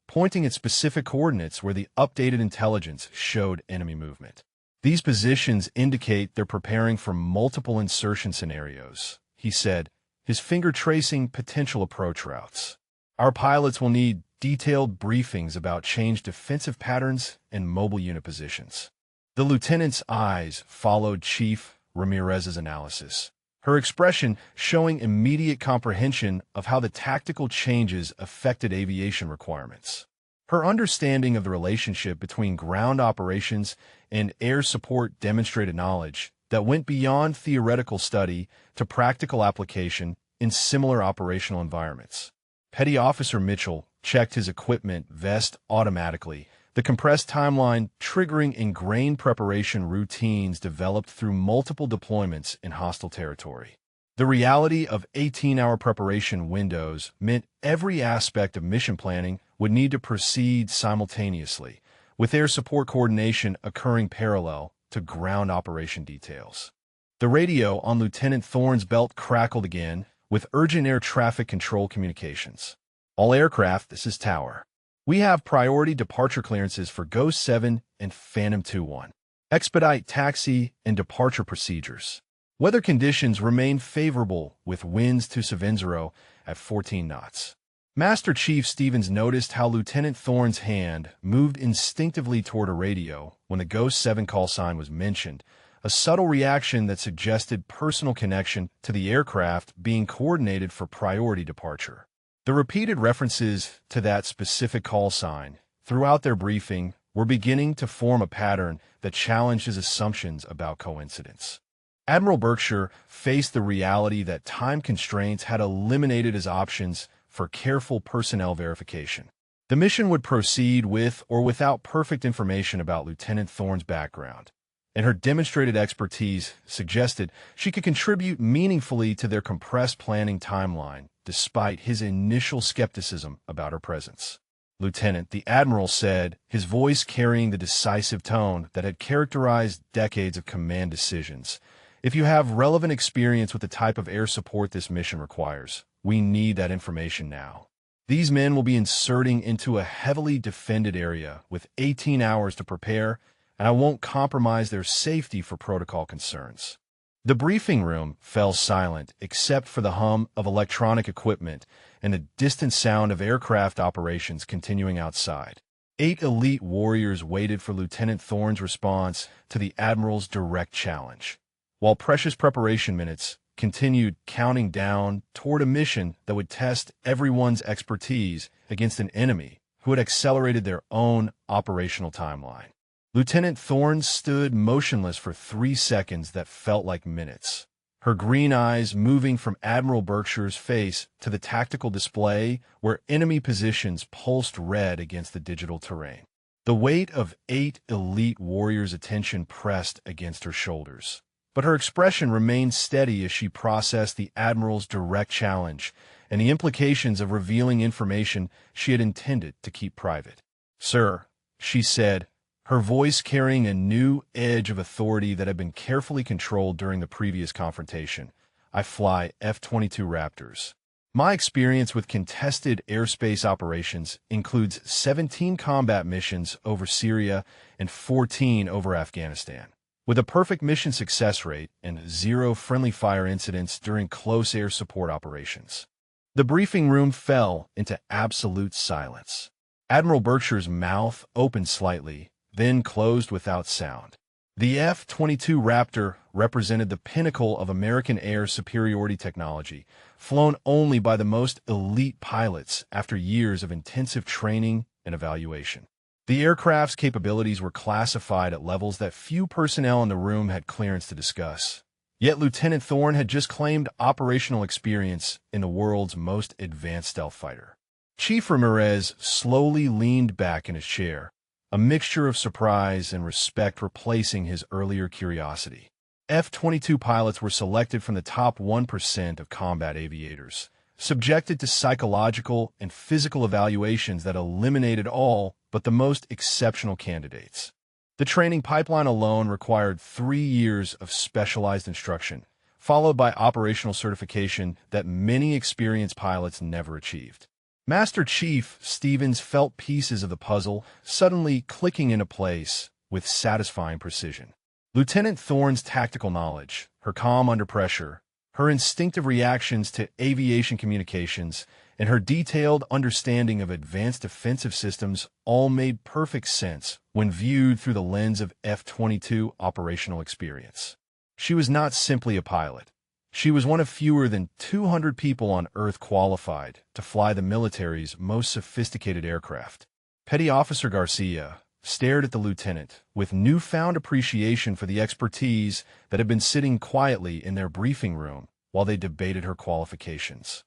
pointing at specific coordinates where the updated intelligence showed enemy movement. "These positions indicate they're preparing for multiple insertion scenarios," he said, his finger tracing potential approach routes. "Our pilots will need detailed briefings about changed defensive patterns and mobile unit positions." The lieutenant's eyes followed Chief Ramirez's analysis, her expression showing immediate comprehension of how the tactical changes affected aviation requirements. Her understanding of the relationship between ground operations and air support demonstrated knowledge that went beyond theoretical study to practical application in similar operational environments. Petty Officer Mitchell checked his equipment vest automatically, The compressed timeline triggering ingrained preparation routines developed through multiple deployments in hostile territory. The reality of 18-hour preparation windows meant every aspect of mission planning would need to proceed simultaneously, with air support coordination occurring parallel to ground operation details. The radio on Lieutenant Thorne's belt crackled again with urgent air traffic control communications. All aircraft, this is Tower. We have priority departure clearances for Ghost 7 and Phantom 2-1. Expedite taxi and departure procedures. Weather conditions remain favorable with winds to Savenzero at 14 knots. Master Chief Stevens noticed how Lieutenant Thorne's hand moved instinctively toward a radio when the Ghost 7 call sign was mentioned, a subtle reaction that suggested personal connection to the aircraft being coordinated for priority departure. The repeated references to that specific call sign throughout their briefing were beginning to form a pattern that challenged his assumptions about coincidence. Admiral Berkshire faced the reality that time constraints had eliminated his options for careful personnel verification. The mission would proceed with or without perfect information about Lieutenant Thorne's background, and her demonstrated expertise suggested she could contribute meaningfully to their compressed planning timeline, despite his initial skepticism about her presence. "Lieutenant," the Admiral said, his voice carrying the decisive tone that had characterized decades of command decisions, "if you have relevant experience with the type of air support this mission requires, we need that information now. These men will be inserting into a heavily defended area with 18 hours to prepare, and I won't compromise their safety for protocol concerns." The briefing room fell silent except for the hum of electronic equipment and the distant sound of aircraft operations continuing outside. 8 elite warriors waited for Lieutenant Thorne's response to the Admiral's direct challenge, while precious preparation minutes continued counting down toward a mission that would test everyone's expertise against an enemy who had accelerated their own operational timeline. Lieutenant Thorne stood motionless for 3 seconds that felt like minutes, her green eyes moving from Admiral Berkshire's face to the tactical display where enemy positions pulsed red against the digital terrain. The weight of 8 elite warriors' attention pressed against her shoulders, but her expression remained steady as she processed the Admiral's direct challenge and the implications of revealing information she had intended to keep private. "Sir," she said, her voice carrying a new edge of authority that had been carefully controlled during the previous confrontation, "I fly F-22 Raptors. My experience with contested airspace operations includes 17 combat missions over Syria and 14 over Afghanistan, with a perfect mission success rate and 0 friendly fire incidents during close air support operations." The briefing room fell into absolute silence. Admiral Berkshire's mouth opened slightly, then closed without sound. The F-22 Raptor represented the pinnacle of American air superiority technology, flown only by the most elite pilots after years of intensive training and evaluation. The aircraft's capabilities were classified at levels that few personnel in the room had clearance to discuss. Yet Lieutenant Thorne had just claimed operational experience in the world's most advanced stealth fighter. Chief Ramirez slowly leaned back in his chair, a mixture of surprise and respect replacing his earlier curiosity. F-22 pilots were selected from the top 1% of combat aviators, subjected to psychological and physical evaluations that eliminated all but the most exceptional candidates. The training pipeline alone required 3 years of specialized instruction, followed by operational certification that many experienced pilots never achieved. Master Chief Stevens felt pieces of the puzzle suddenly clicking into place with satisfying precision. Lieutenant Thorne's tactical knowledge, her calm under pressure, her instinctive reactions to aviation communications, and her detailed understanding of advanced defensive systems all made perfect sense when viewed through the lens of F-22 operational experience. She was not simply a pilot. She was one of fewer than 200 people on Earth qualified to fly the military's most sophisticated aircraft. Petty Officer Garcia stared at the lieutenant with newfound appreciation for the expertise that had been sitting quietly in their briefing room while they debated her qualifications.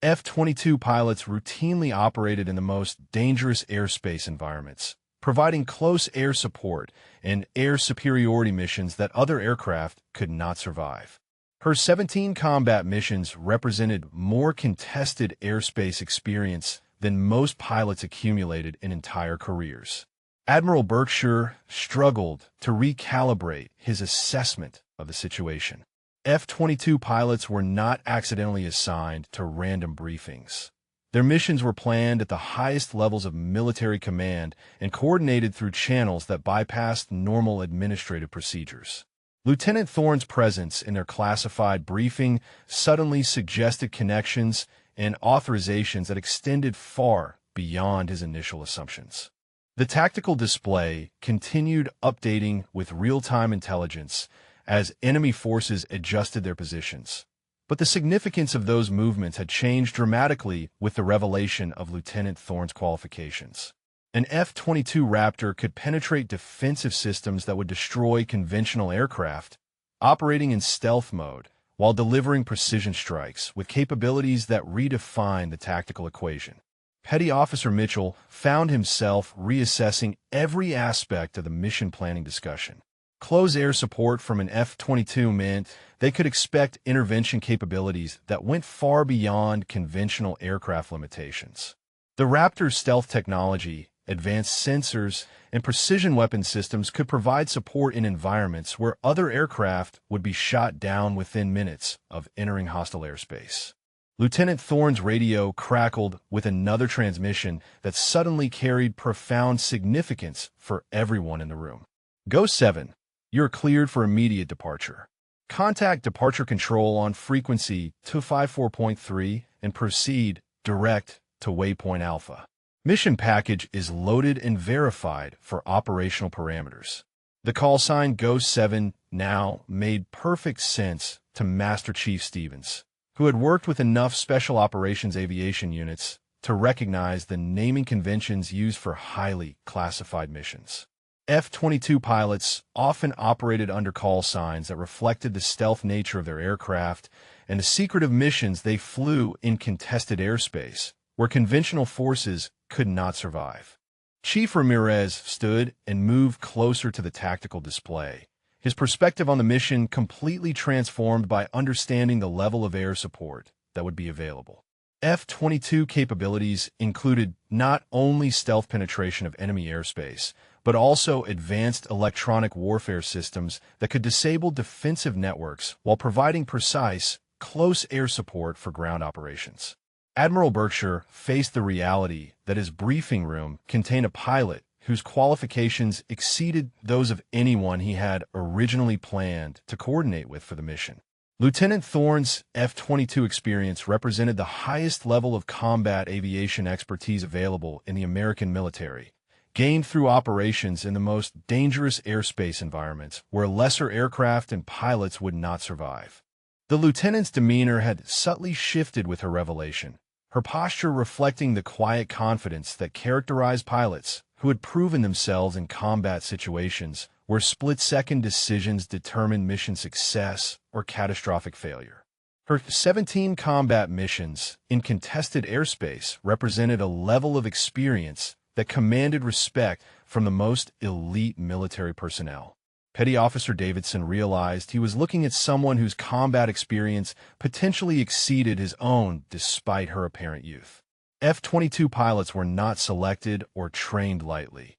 F-22 pilots routinely operated in the most dangerous airspace environments, providing close air support and air superiority missions that other aircraft could not survive. Her 17 combat missions represented more contested airspace experience than most pilots accumulated in entire careers. Admiral Berkshire struggled to recalibrate his assessment of the situation. F-22 pilots were not accidentally assigned to random briefings. Their missions were planned at the highest levels of military command and coordinated through channels that bypassed normal administrative procedures. Lieutenant Thorne's presence in their classified briefing suddenly suggested connections and authorizations that extended far beyond his initial assumptions. The tactical display continued updating with real-time intelligence as enemy forces adjusted their positions. But the significance of those movements had changed dramatically with the revelation of Lieutenant Thorne's qualifications. An F-22 Raptor could penetrate defensive systems that would destroy conventional aircraft, operating in stealth mode while delivering precision strikes with capabilities that redefine the tactical equation. Petty Officer Mitchell found himself reassessing every aspect of the mission planning discussion. Close air support from an F-22 meant they could expect intervention capabilities that went far beyond conventional aircraft limitations. The Raptor's stealth technology, advanced sensors, and precision weapon systems could provide support in environments where other aircraft would be shot down within minutes of entering hostile airspace. Lieutenant Thorne's radio crackled with another transmission that suddenly carried profound significance for everyone in the room. Go 7. You're cleared for immediate departure. Contact departure control on frequency 254.3 and proceed direct to waypoint Alpha. Mission package is loaded and verified for operational parameters. The call sign Go 7 now made perfect sense to Master Chief Stevens, who had worked with enough special operations aviation units to recognize the naming conventions used for highly classified missions. F-22 pilots often operated under call signs that reflected the stealth nature of their aircraft and the secretive missions they flew in contested airspace, where conventional forces could not survive. Chief Ramirez stood and moved closer to the tactical display, his perspective on the mission completely transformed by understanding the level of air support that would be available. F-22 capabilities included not only stealth penetration of enemy airspace, but also advanced electronic warfare systems that could disable defensive networks while providing precise, close air support for ground operations. Admiral Berkshire faced the reality that his briefing room contained a pilot whose qualifications exceeded those of anyone he had originally planned to coordinate with for the mission. Lieutenant Thorne's F-22 experience represented the highest level of combat aviation expertise available in the American military, gained through operations in the most dangerous airspace environments where lesser aircraft and pilots would not survive. The lieutenant's demeanor had subtly shifted with her revelation, her posture reflecting the quiet confidence that characterized pilots who had proven themselves in combat situations where split-second decisions determined mission success or catastrophic failure. Her 17 combat missions in contested airspace represented a level of experience that commanded respect from the most elite military personnel. Petty Officer Davidson realized he was looking at someone whose combat experience potentially exceeded his own despite her apparent youth. F-22 pilots were not selected or trained lightly.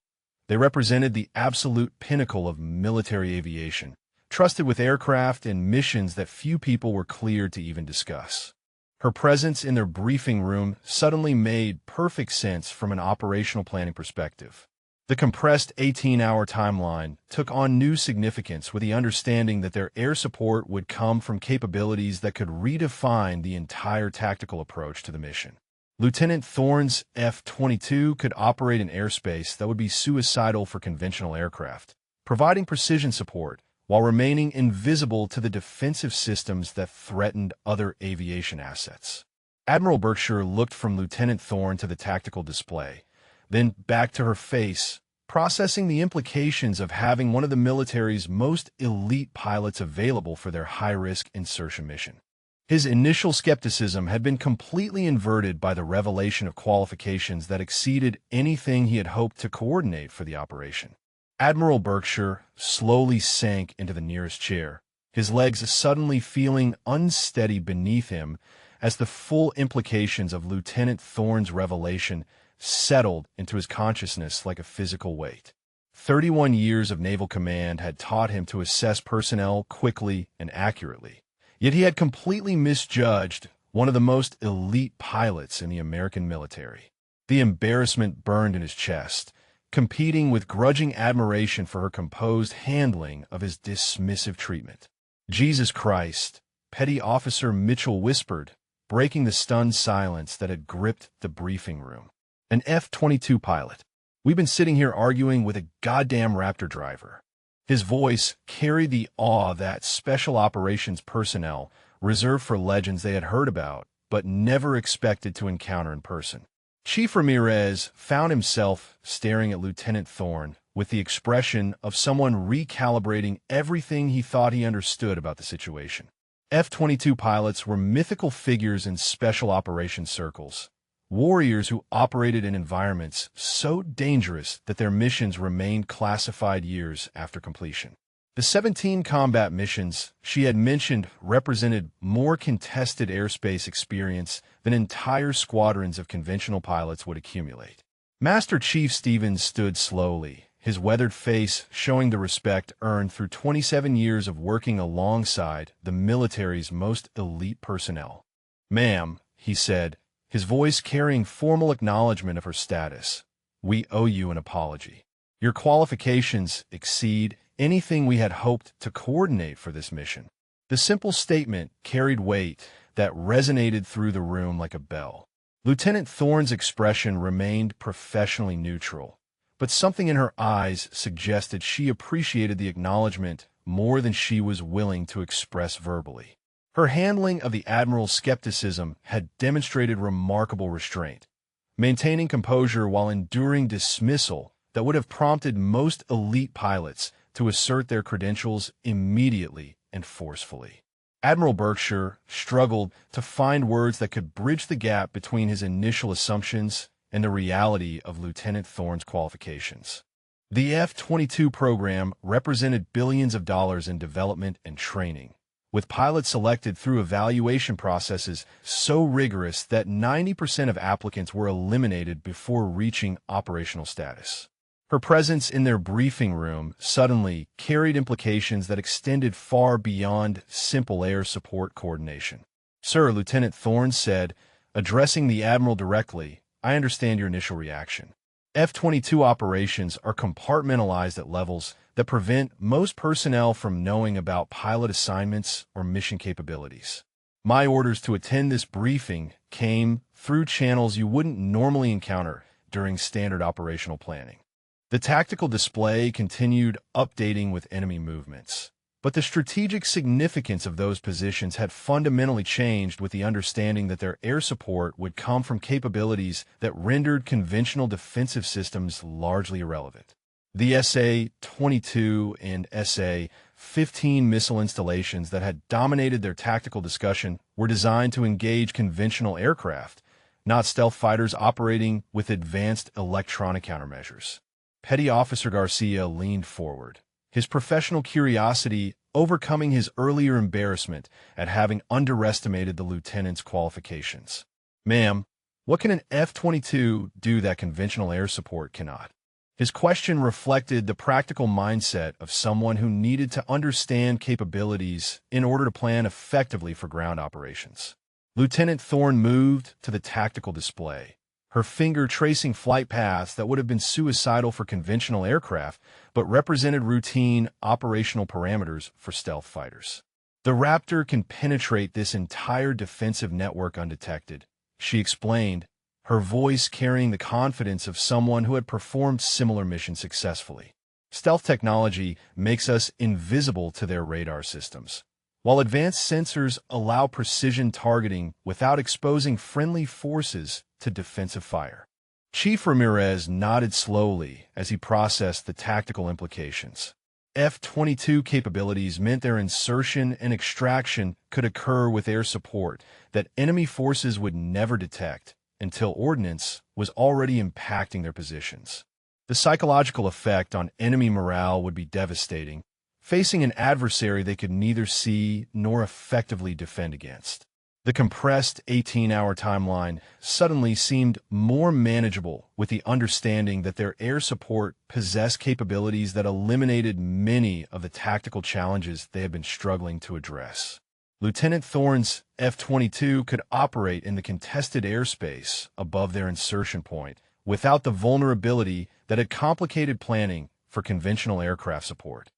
They represented the absolute pinnacle of military aviation, trusted with aircraft and missions that few people were cleared to even discuss. Her presence in their briefing room suddenly made perfect sense from an operational planning perspective. The compressed 18-hour timeline took on new significance with the understanding that their air support would come from capabilities that could redefine the entire tactical approach to the mission. Lieutenant Thorne's F-22 could operate in airspace that would be suicidal for conventional aircraft, providing precision support while remaining invisible to the defensive systems that threatened other aviation assets. Admiral Berkshire looked from Lieutenant Thorne to the tactical display, then back to her face, processing the implications of having one of the military's most elite pilots available for their high-risk insertion mission. His initial skepticism had been completely inverted by the revelation of qualifications that exceeded anything he had hoped to coordinate for the operation. Admiral Berkshire slowly sank into the nearest chair, his legs suddenly feeling unsteady beneath him as the full implications of Lieutenant Thorne's revelation settled into his consciousness like a physical weight. 31 years of naval command had taught him to assess personnel quickly and accurately. Yet he had completely misjudged one of the most elite pilots in the American military. The embarrassment burned in his chest, competing with grudging admiration for her composed handling of his dismissive treatment. "Jesus Christ," Petty Officer Mitchell whispered, breaking the stunned silence that had gripped the briefing room. "An F-22 pilot. We've been sitting here arguing with a goddamn Raptor driver." His voice carried the awe that special operations personnel reserved for legends they had heard about, but never expected to encounter in person. Chief Ramirez found himself staring at Lieutenant Thorne with the expression of someone recalibrating everything he thought he understood about the situation. F-22 pilots were mythical figures in special operations circles, warriors who operated in environments so dangerous that their missions remained classified years after completion. The 17 combat missions she had mentioned represented more contested airspace experience than entire squadrons of conventional pilots would accumulate. Master Chief Stevens stood slowly, his weathered face showing the respect earned through 27 years of working alongside the military's most elite personnel. "Ma'am," he said, his voice carrying formal acknowledgement of her status, "we owe you an apology. Your qualifications exceed anything we had hoped to coordinate for this mission." The simple statement carried weight that resonated through the room like a bell. Lieutenant Thorne's expression remained professionally neutral, but something in her eyes suggested she appreciated the acknowledgement more than she was willing to express verbally. Her handling of the Admiral's skepticism had demonstrated remarkable restraint, maintaining composure while enduring dismissal that would have prompted most elite pilots to assert their credentials immediately and forcefully. Admiral Berkshire struggled to find words that could bridge the gap between his initial assumptions and the reality of Lieutenant Thorne's qualifications. The F-22 program represented billions of dollars in development and training, with pilots selected through evaluation processes so rigorous that 90% of applicants were eliminated before reaching operational status. Her presence in their briefing room suddenly carried implications that extended far beyond simple air support coordination. "Sir," Lieutenant Thorne said, addressing the Admiral directly, "I understand your initial reaction. F-22 operations are compartmentalized at levels that prevent most personnel from knowing about pilot assignments or mission capabilities. My orders to attend this briefing came through channels you wouldn't normally encounter during standard operational planning. The tactical display continued updating with enemy movements, but the strategic significance of those positions had fundamentally changed with the understanding that their air support would come from capabilities that rendered conventional defensive systems largely irrelevant. The SA-22 and SA-15 missile installations that had dominated their tactical discussion were designed to engage conventional aircraft, not stealth fighters operating with advanced electronic countermeasures. Petty Officer Garcia leaned forward, his professional curiosity overcoming his earlier embarrassment at having underestimated the lieutenant's qualifications. "Ma'am, what can an F-22 do that conventional air support cannot?" His question reflected the practical mindset of someone who needed to understand capabilities in order to plan effectively for ground operations. Lieutenant Thorne moved to the tactical display, her finger tracing flight paths that would have been suicidal for conventional aircraft, but represented routine operational parameters for stealth fighters. "The Raptor can penetrate this entire defensive network undetected," she explained, her voice carrying the confidence of someone who had performed similar missions successfully. "Stealth technology makes us invisible to their radar systems, while advanced sensors allow precision targeting without exposing friendly forces to defensive fire." Chief Ramirez nodded slowly as he processed the tactical implications. F-22 capabilities meant their insertion and extraction could occur with air support that enemy forces would never detect until ordnance was already impacting their positions. The psychological effect on enemy morale would be devastating, facing an adversary they could neither see nor effectively defend against. The compressed 18-hour timeline suddenly seemed more manageable with the understanding that their air support possessed capabilities that eliminated many of the tactical challenges they had been struggling to address. Lieutenant Thorne's F-22 could operate in the contested airspace above their insertion point without the vulnerability that had complicated planning for conventional aircraft support.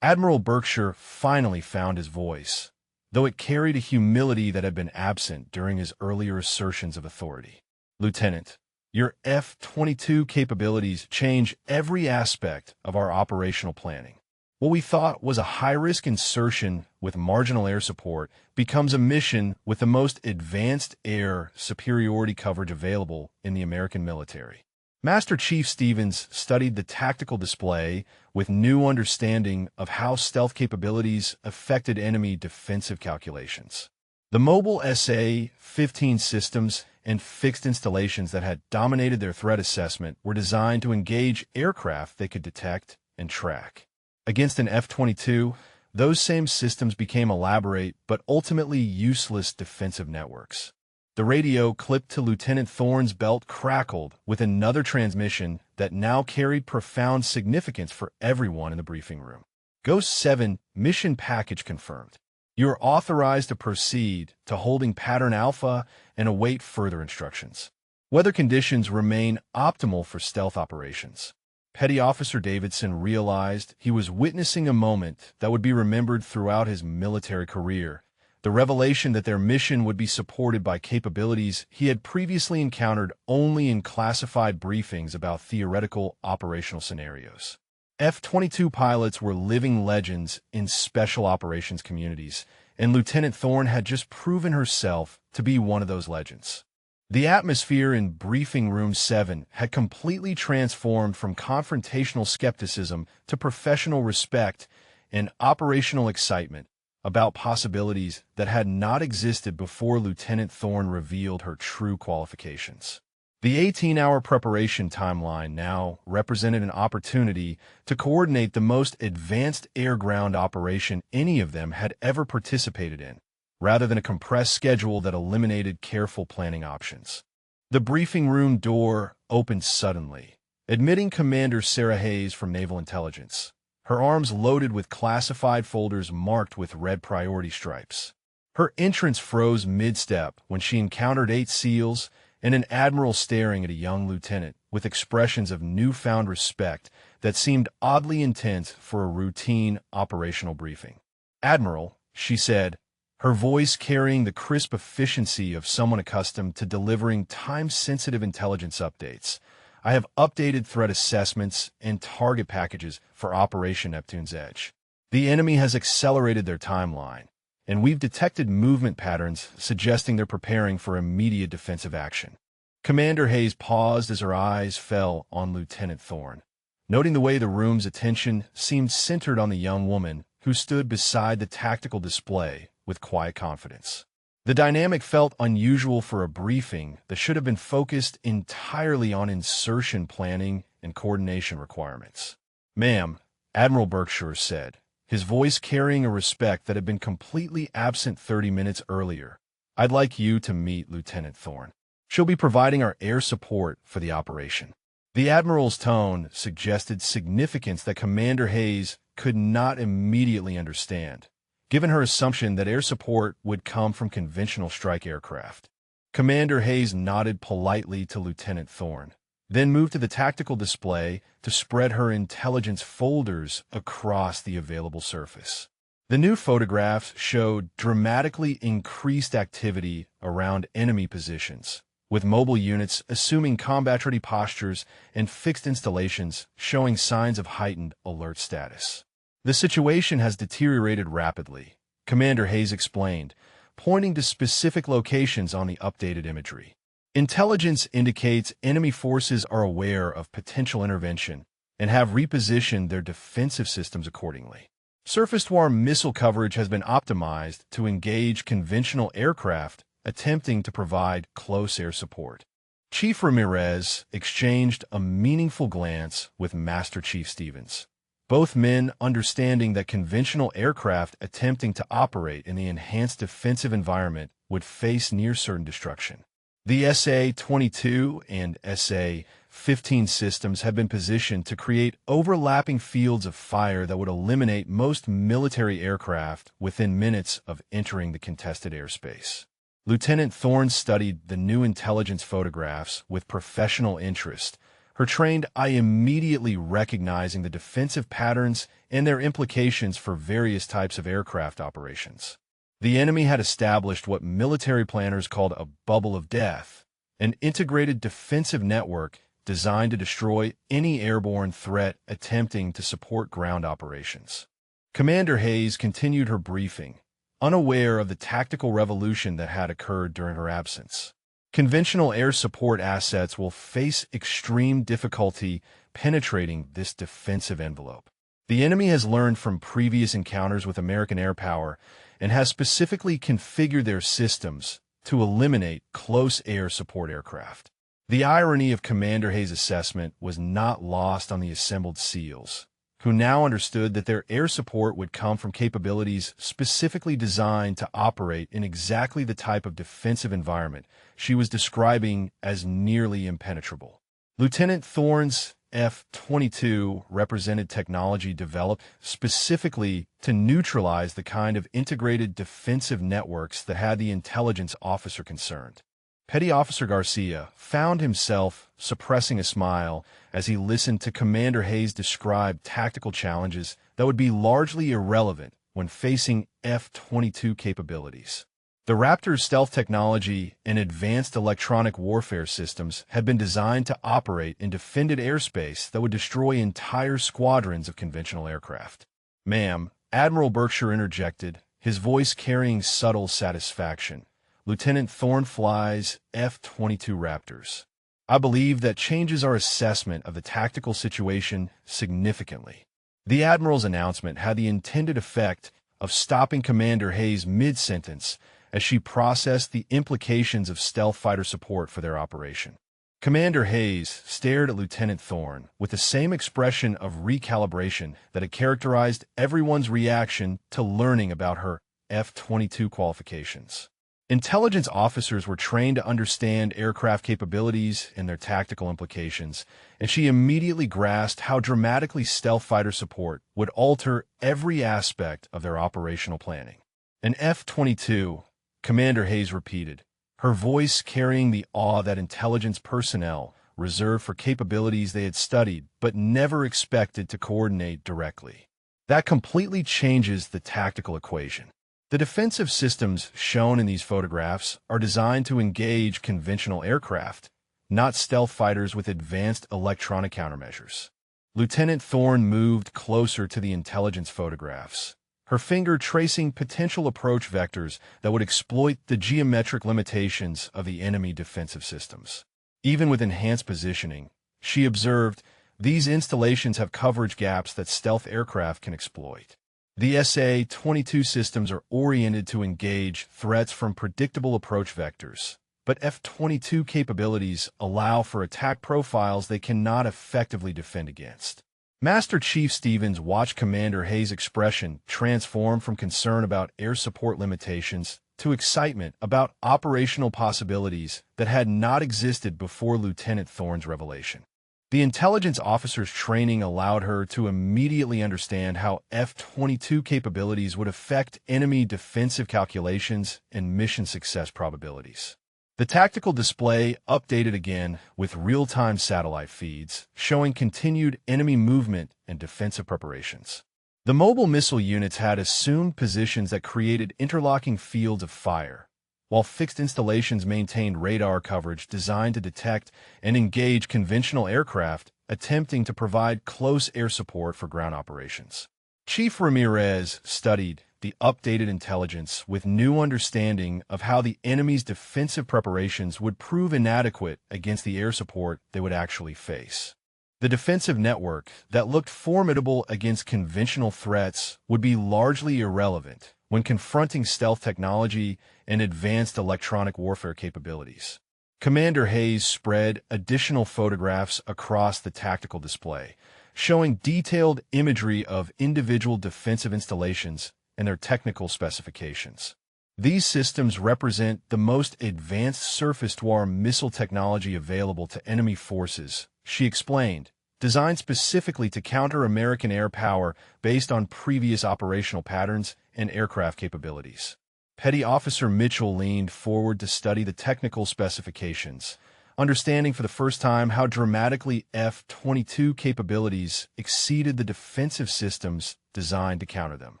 Admiral Berkshire finally found his voice, though it carried a humility that had been absent during his earlier assertions of authority. Lieutenant, your F-22 capabilities change every aspect of our operational planning. What we thought was a high-risk insertion with marginal air support becomes a mission with the most advanced air superiority coverage available in the American military. Master Chief Stevens studied the tactical display with new understanding of how stealth capabilities affected enemy defensive calculations. The mobile SA-15 systems and fixed installations that had dominated their threat assessment were designed to engage aircraft they could detect and track. Against an F-22, those same systems became elaborate but ultimately useless defensive networks. The radio clipped to Lieutenant Thorne's belt crackled with another transmission that now carried profound significance for everyone in the briefing room. Ghost 7 mission package confirmed. You are authorized to proceed to holding pattern alpha and await further instructions. Weather conditions remain optimal for stealth operations. Petty Officer Davidson realized he was witnessing a moment that would be remembered throughout his military career, the revelation that their mission would be supported by capabilities he had previously encountered only in classified briefings about theoretical operational scenarios. F-22 pilots were living legends in special operations communities, and Lieutenant Thorne had just proven herself to be one of those legends. The atmosphere in Briefing Room 7 had completely transformed from confrontational skepticism to professional respect and operational excitement about possibilities that had not existed before Lieutenant Thorne revealed her true qualifications. The 18-hour preparation timeline now represented an opportunity to coordinate the most advanced air-ground operation any of them had ever participated in, rather than a compressed schedule that eliminated careful planning options. The briefing room door opened suddenly, admitting Commander Sarah Hayes from Naval Intelligence, her arms loaded with classified folders marked with red priority stripes. Her entrance froze mid-step when she encountered 8 SEALs and an admiral staring at a young lieutenant with expressions of newfound respect that seemed oddly intense for a routine operational briefing. "Admiral," she said, her voice carrying the crisp efficiency of someone accustomed to delivering time-sensitive intelligence updates, "I have updated threat assessments and target packages for Operation Neptune's Edge. The enemy has accelerated their timeline, and we've detected movement patterns suggesting they're preparing for immediate defensive action." Commander Hayes paused as her eyes fell on Lieutenant Thorne, noting the way the room's attention seemed centered on the young woman who stood beside the tactical display with quiet confidence. The dynamic felt unusual for a briefing that should have been focused entirely on insertion planning and coordination requirements. "Ma'am," Admiral Berkshire said, his voice carrying a respect that had been completely absent 30 minutes earlier, "I'd like you to meet Lieutenant Thorne. She'll be providing our air support for the operation." The Admiral's tone suggested significance that Commander Hayes could not immediately understand, given her assumption that air support would come from conventional strike aircraft. Commander Hayes nodded politely to Lieutenant Thorne, then moved to the tactical display to spread her intelligence folders across the available surface. The new photographs showed dramatically increased activity around enemy positions, with mobile units assuming combat-ready postures and fixed installations showing signs of heightened alert status. "The situation has deteriorated rapidly," Commander Hayes explained, pointing to specific locations on the updated imagery. "Intelligence indicates enemy forces are aware of potential intervention and have repositioned their defensive systems accordingly. Surface-to-air missile coverage has been optimized to engage conventional aircraft attempting to provide close air support. Chief Ramirez exchanged a meaningful glance with Master Chief Stevens, both men understanding that conventional aircraft attempting to operate in the enhanced defensive environment would face near-certain destruction. The SA-22 and SA-15 systems have been positioned to create overlapping fields of fire that would eliminate most military aircraft within minutes of entering the contested airspace. Lieutenant Thorne studied the new intelligence photographs with professional interest, her trained eye immediately recognizing the defensive patterns and their implications for various types of aircraft operations. The enemy had established what military planners called a bubble of death, an integrated defensive network designed to destroy any airborne threat attempting to support ground operations. Commander Hayes continued her briefing, unaware of the tactical revolution that had occurred during her absence. Conventional air support assets will face extreme difficulty penetrating this defensive envelope. The enemy has learned from previous encounters with American air power and has specifically configured their systems to eliminate close air support aircraft. The irony of Commander Hayes' assessment was not lost on the assembled SEALs, who now understood that their air support would come from capabilities specifically designed to operate in exactly the type of defensive environment she was describing as nearly impenetrable. Lieutenant Thorne's F-22 represented technology developed specifically to neutralize the kind of integrated defensive networks that had the intelligence officer concerned. Petty Officer Garcia found himself suppressing a smile as he listened to Commander Hayes describe tactical challenges that would be largely irrelevant when facing F-22 capabilities. The Raptor's stealth technology and advanced electronic warfare systems had been designed to operate in defended airspace that would destroy entire squadrons of conventional aircraft. "Ma'am," Admiral Berkshire interjected, his voice carrying subtle satisfaction. "Lieutenant Thorne flies F-22 Raptors. I believe that changes our assessment of the tactical situation significantly." The Admiral's announcement had the intended effect of stopping Commander Hayes mid-sentence as she processed the implications of stealth fighter support for their operation. Commander Hayes stared at Lieutenant Thorne with the same expression of recalibration that had characterized everyone's reaction to learning about her F-22 qualifications. Intelligence officers were trained to understand aircraft capabilities and their tactical implications, and she immediately grasped how dramatically stealth fighter support would alter every aspect of their operational planning. "An F-22, Commander Hayes repeated, her voice carrying the awe that intelligence personnel reserved for capabilities they had studied but never expected to coordinate directly. That completely changes the tactical equation. The defensive systems shown in these photographs are designed to engage conventional aircraft, not stealth fighters with advanced electronic countermeasures." Lieutenant Thorne moved closer to the intelligence photographs, her finger tracing potential approach vectors that would exploit the geometric limitations of the enemy defensive systems. Even with enhanced positioning, she observed, these installations have coverage gaps that stealth aircraft can exploit. The SA-22 systems are oriented to engage threats from predictable approach vectors, but F-22 capabilities allow for attack profiles they cannot effectively defend against. Master Chief Stevens watched Commander Hayes' expression transform from concern about air support limitations to excitement about operational possibilities that had not existed before Lieutenant Thorne's revelation. The intelligence officer's training allowed her to immediately understand how F-22 capabilities would affect enemy defensive calculations and mission success probabilities. The tactical display updated again with real-time satellite feeds, showing continued enemy movement and defensive preparations. The mobile missile units had assumed positions that created interlocking fields of fire, while fixed installations maintained radar coverage designed to detect and engage conventional aircraft attempting to provide close air support for ground operations. Chief Ramirez studied the updated intelligence with new understanding of how the enemy's defensive preparations would prove inadequate against the air support they would actually face. The defensive network that looked formidable against conventional threats would be largely irrelevant when confronting stealth technology and advanced electronic warfare capabilities. Commander Hayes spread additional photographs across the tactical display, showing detailed imagery of individual defensive installations and their technical specifications. These systems represent the most advanced surface-to-air missile technology available to enemy forces, she explained, designed specifically to counter American air power based on previous operational patterns and aircraft capabilities. Petty Officer Mitchell leaned forward to study the technical specifications, understanding for the first time how dramatically F-22 capabilities exceeded the defensive systems designed to counter them.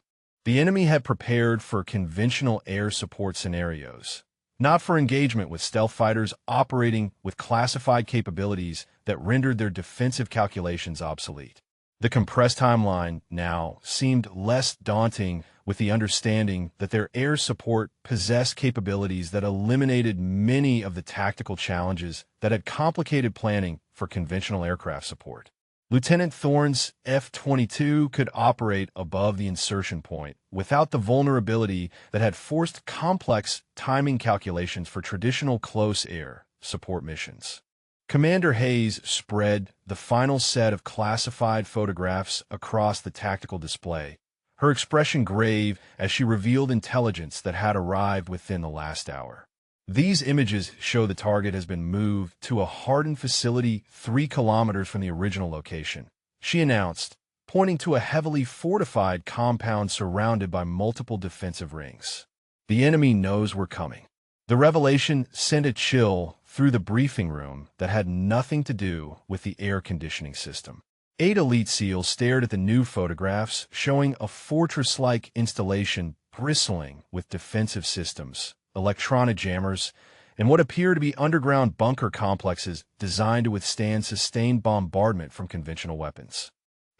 The enemy had prepared for conventional air support scenarios, not for engagement with stealth fighters operating with classified capabilities that rendered their defensive calculations obsolete. The compressed timeline now seemed less daunting with the understanding that their air support possessed capabilities that eliminated many of the tactical challenges that had complicated planning for conventional aircraft support. Lieutenant Thorne's F-22 could operate above the insertion point without the vulnerability that had forced complex timing calculations for traditional close air support missions. Commander Hayes spread the final set of classified photographs across the tactical display, her expression grave as she revealed intelligence that had arrived within the last hour. These images show the target has been moved to a hardened facility 3 kilometers from the original location, she announced, pointing to a heavily fortified compound surrounded by multiple defensive rings. The enemy knows we're coming. The revelation sent a chill through the briefing room that had nothing to do with the air conditioning system. 8 elite SEALs stared at the new photographs, showing a fortress-like installation bristling with defensive systems, electronic jammers, and what appear to be underground bunker complexes designed to withstand sustained bombardment from conventional weapons.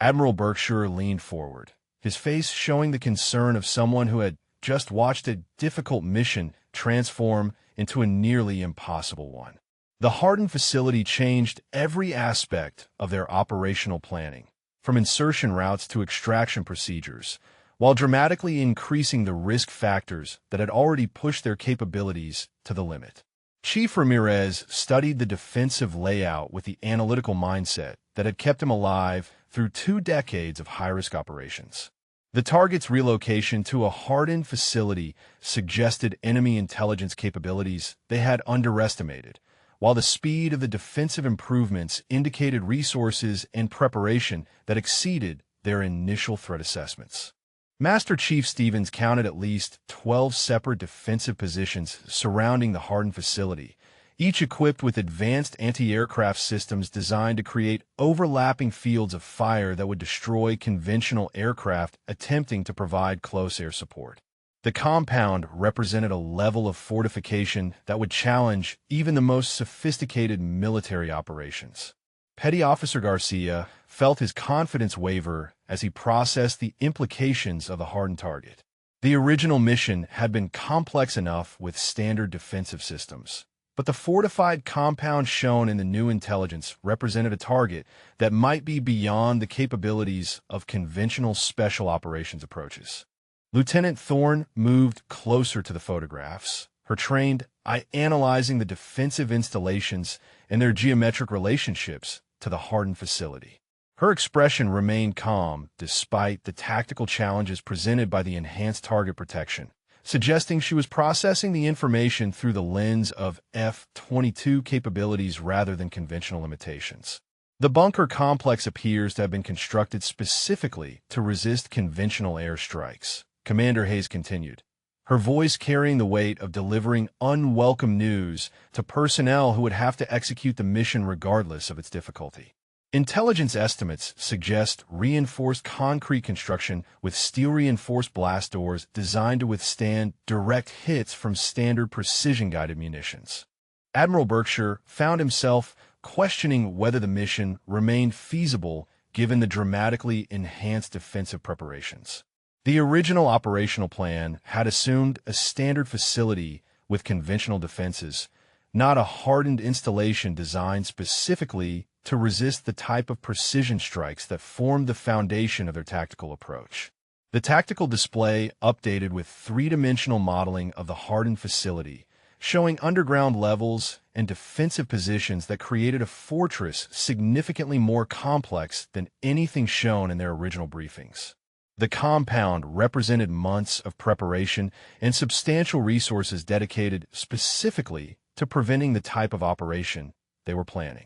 Admiral Berkshire leaned forward, his face showing the concern of someone who had just watched a difficult mission transform into a nearly impossible one. The hardened facility changed every aspect of their operational planning, from insertion routes to extraction procedures, while dramatically increasing the risk factors that had already pushed their capabilities to the limit. Chief Ramirez studied the defensive layout with the analytical mindset that had kept him alive through 2 decades of high-risk operations. The target's relocation to a hardened facility suggested enemy intelligence capabilities they had underestimated, while the speed of the defensive improvements indicated resources and preparation that exceeded their initial threat assessments. Master Chief Stevens counted at least 12 separate defensive positions surrounding the hardened facility, each equipped with advanced anti-aircraft systems designed to create overlapping fields of fire that would destroy conventional aircraft attempting to provide close air support. The compound represented a level of fortification that would challenge even the most sophisticated military operations. Petty Officer Garcia felt his confidence waver as he processed the implications of the hardened target. The original mission had been complex enough with standard defensive systems, but the fortified compound shown in the new intelligence represented a target that might be beyond the capabilities of conventional special operations approaches. Lieutenant Thorne moved closer to the photographs, her trained eye analyzing the defensive installations and their geometric relationships to the hardened facility. Her expression remained calm despite the tactical challenges presented by the enhanced target protection, suggesting she was processing the information through the lens of F-22 capabilities rather than conventional limitations. The bunker complex appears to have been constructed specifically to resist conventional airstrikes, Commander Hayes continued, her voice carrying the weight of delivering unwelcome news to personnel who would have to execute the mission regardless of its difficulty. Intelligence estimates suggest reinforced concrete construction with steel-reinforced blast doors designed to withstand direct hits from standard precision-guided munitions. Admiral Berkshire found himself questioning whether the mission remained feasible given the dramatically enhanced defensive preparations. The original operational plan had assumed a standard facility with conventional defenses, not a hardened installation designed specifically to resist the type of precision strikes that formed the foundation of their tactical approach. The tactical display updated with three-dimensional modeling of the hardened facility, showing underground levels and defensive positions that created a fortress significantly more complex than anything shown in their original briefings. The compound represented months of preparation and substantial resources dedicated specifically to preventing the type of operation they were planning.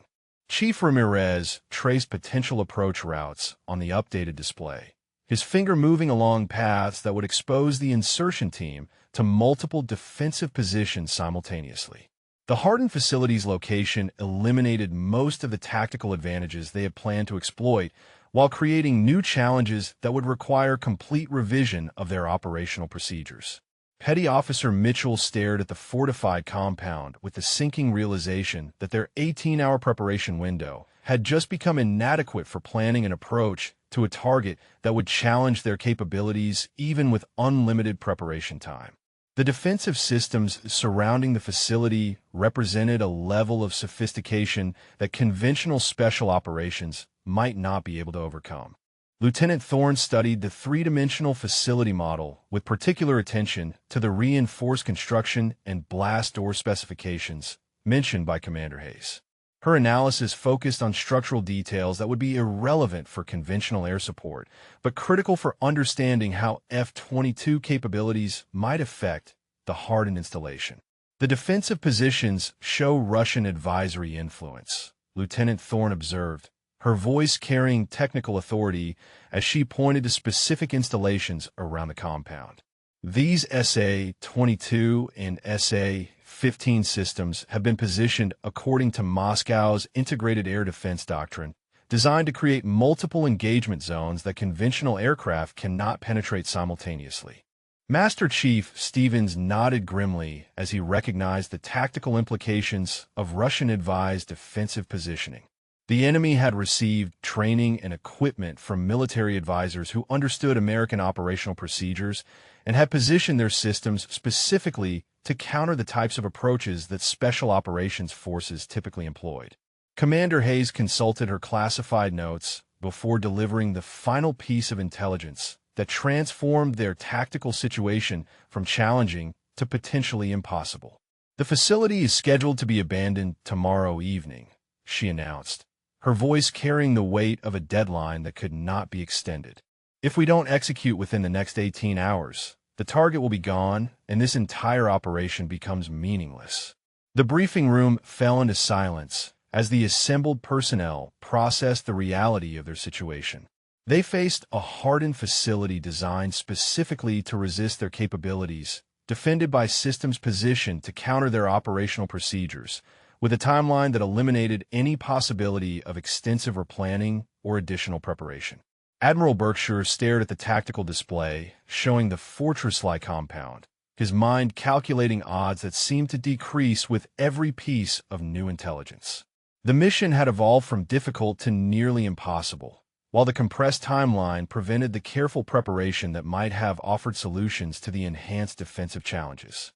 Chief Ramirez traced potential approach routes on the updated display, his finger moving along paths that would expose the insertion team to multiple defensive positions simultaneously. The hardened facility's location eliminated most of the tactical advantages they had planned to exploit, while creating new challenges that would require complete revision of their operational procedures. Petty Officer Mitchell stared at the fortified compound with the sinking realization that their 18-hour preparation window had just become inadequate for planning an approach to a target that would challenge their capabilities even with unlimited preparation time. The defensive systems surrounding the facility represented a level of sophistication that conventional special operations might not be able to overcome. Lieutenant Thorne studied the three-dimensional facility model with particular attention to the reinforced construction and blast door specifications mentioned by Commander Hayes. Her analysis focused on structural details that would be irrelevant for conventional air support, but critical for understanding how F-22 capabilities might affect the hardened installation. The defensive positions show Russian advisory influence, Lieutenant Thorne observed, her voice carrying technical authority as she pointed to specific installations around the compound. These SA-22 and SA-15 systems have been positioned according to Moscow's integrated air defense doctrine, designed to create multiple engagement zones that conventional aircraft cannot penetrate simultaneously. Master Chief Stevens nodded grimly as he recognized the tactical implications of Russian-advised defensive positioning. The enemy had received training and equipment from military advisors who understood American operational procedures and had positioned their systems specifically to counter the types of approaches that special operations forces typically employed. Commander Hayes consulted her classified notes before delivering the final piece of intelligence that transformed their tactical situation from challenging to potentially impossible. "The facility is scheduled to be abandoned tomorrow evening," she announced, her voice carrying the weight of a deadline that could not be extended. "If we don't execute within the next 18 hours, the target will be gone, and this entire operation becomes meaningless." The briefing room fell into silence as the assembled personnel processed the reality of their situation. They faced a hardened facility designed specifically to resist their capabilities, defended by systems positioned to counter their operational procedures, with a timeline that eliminated any possibility of extensive replanning or additional preparation. Admiral Berkshire stared at the tactical display, showing the fortress-like compound, his mind calculating odds that seemed to decrease with every piece of new intelligence. The mission had evolved from difficult to nearly impossible, while the compressed timeline prevented the careful preparation that might have offered solutions to the enhanced defensive challenges.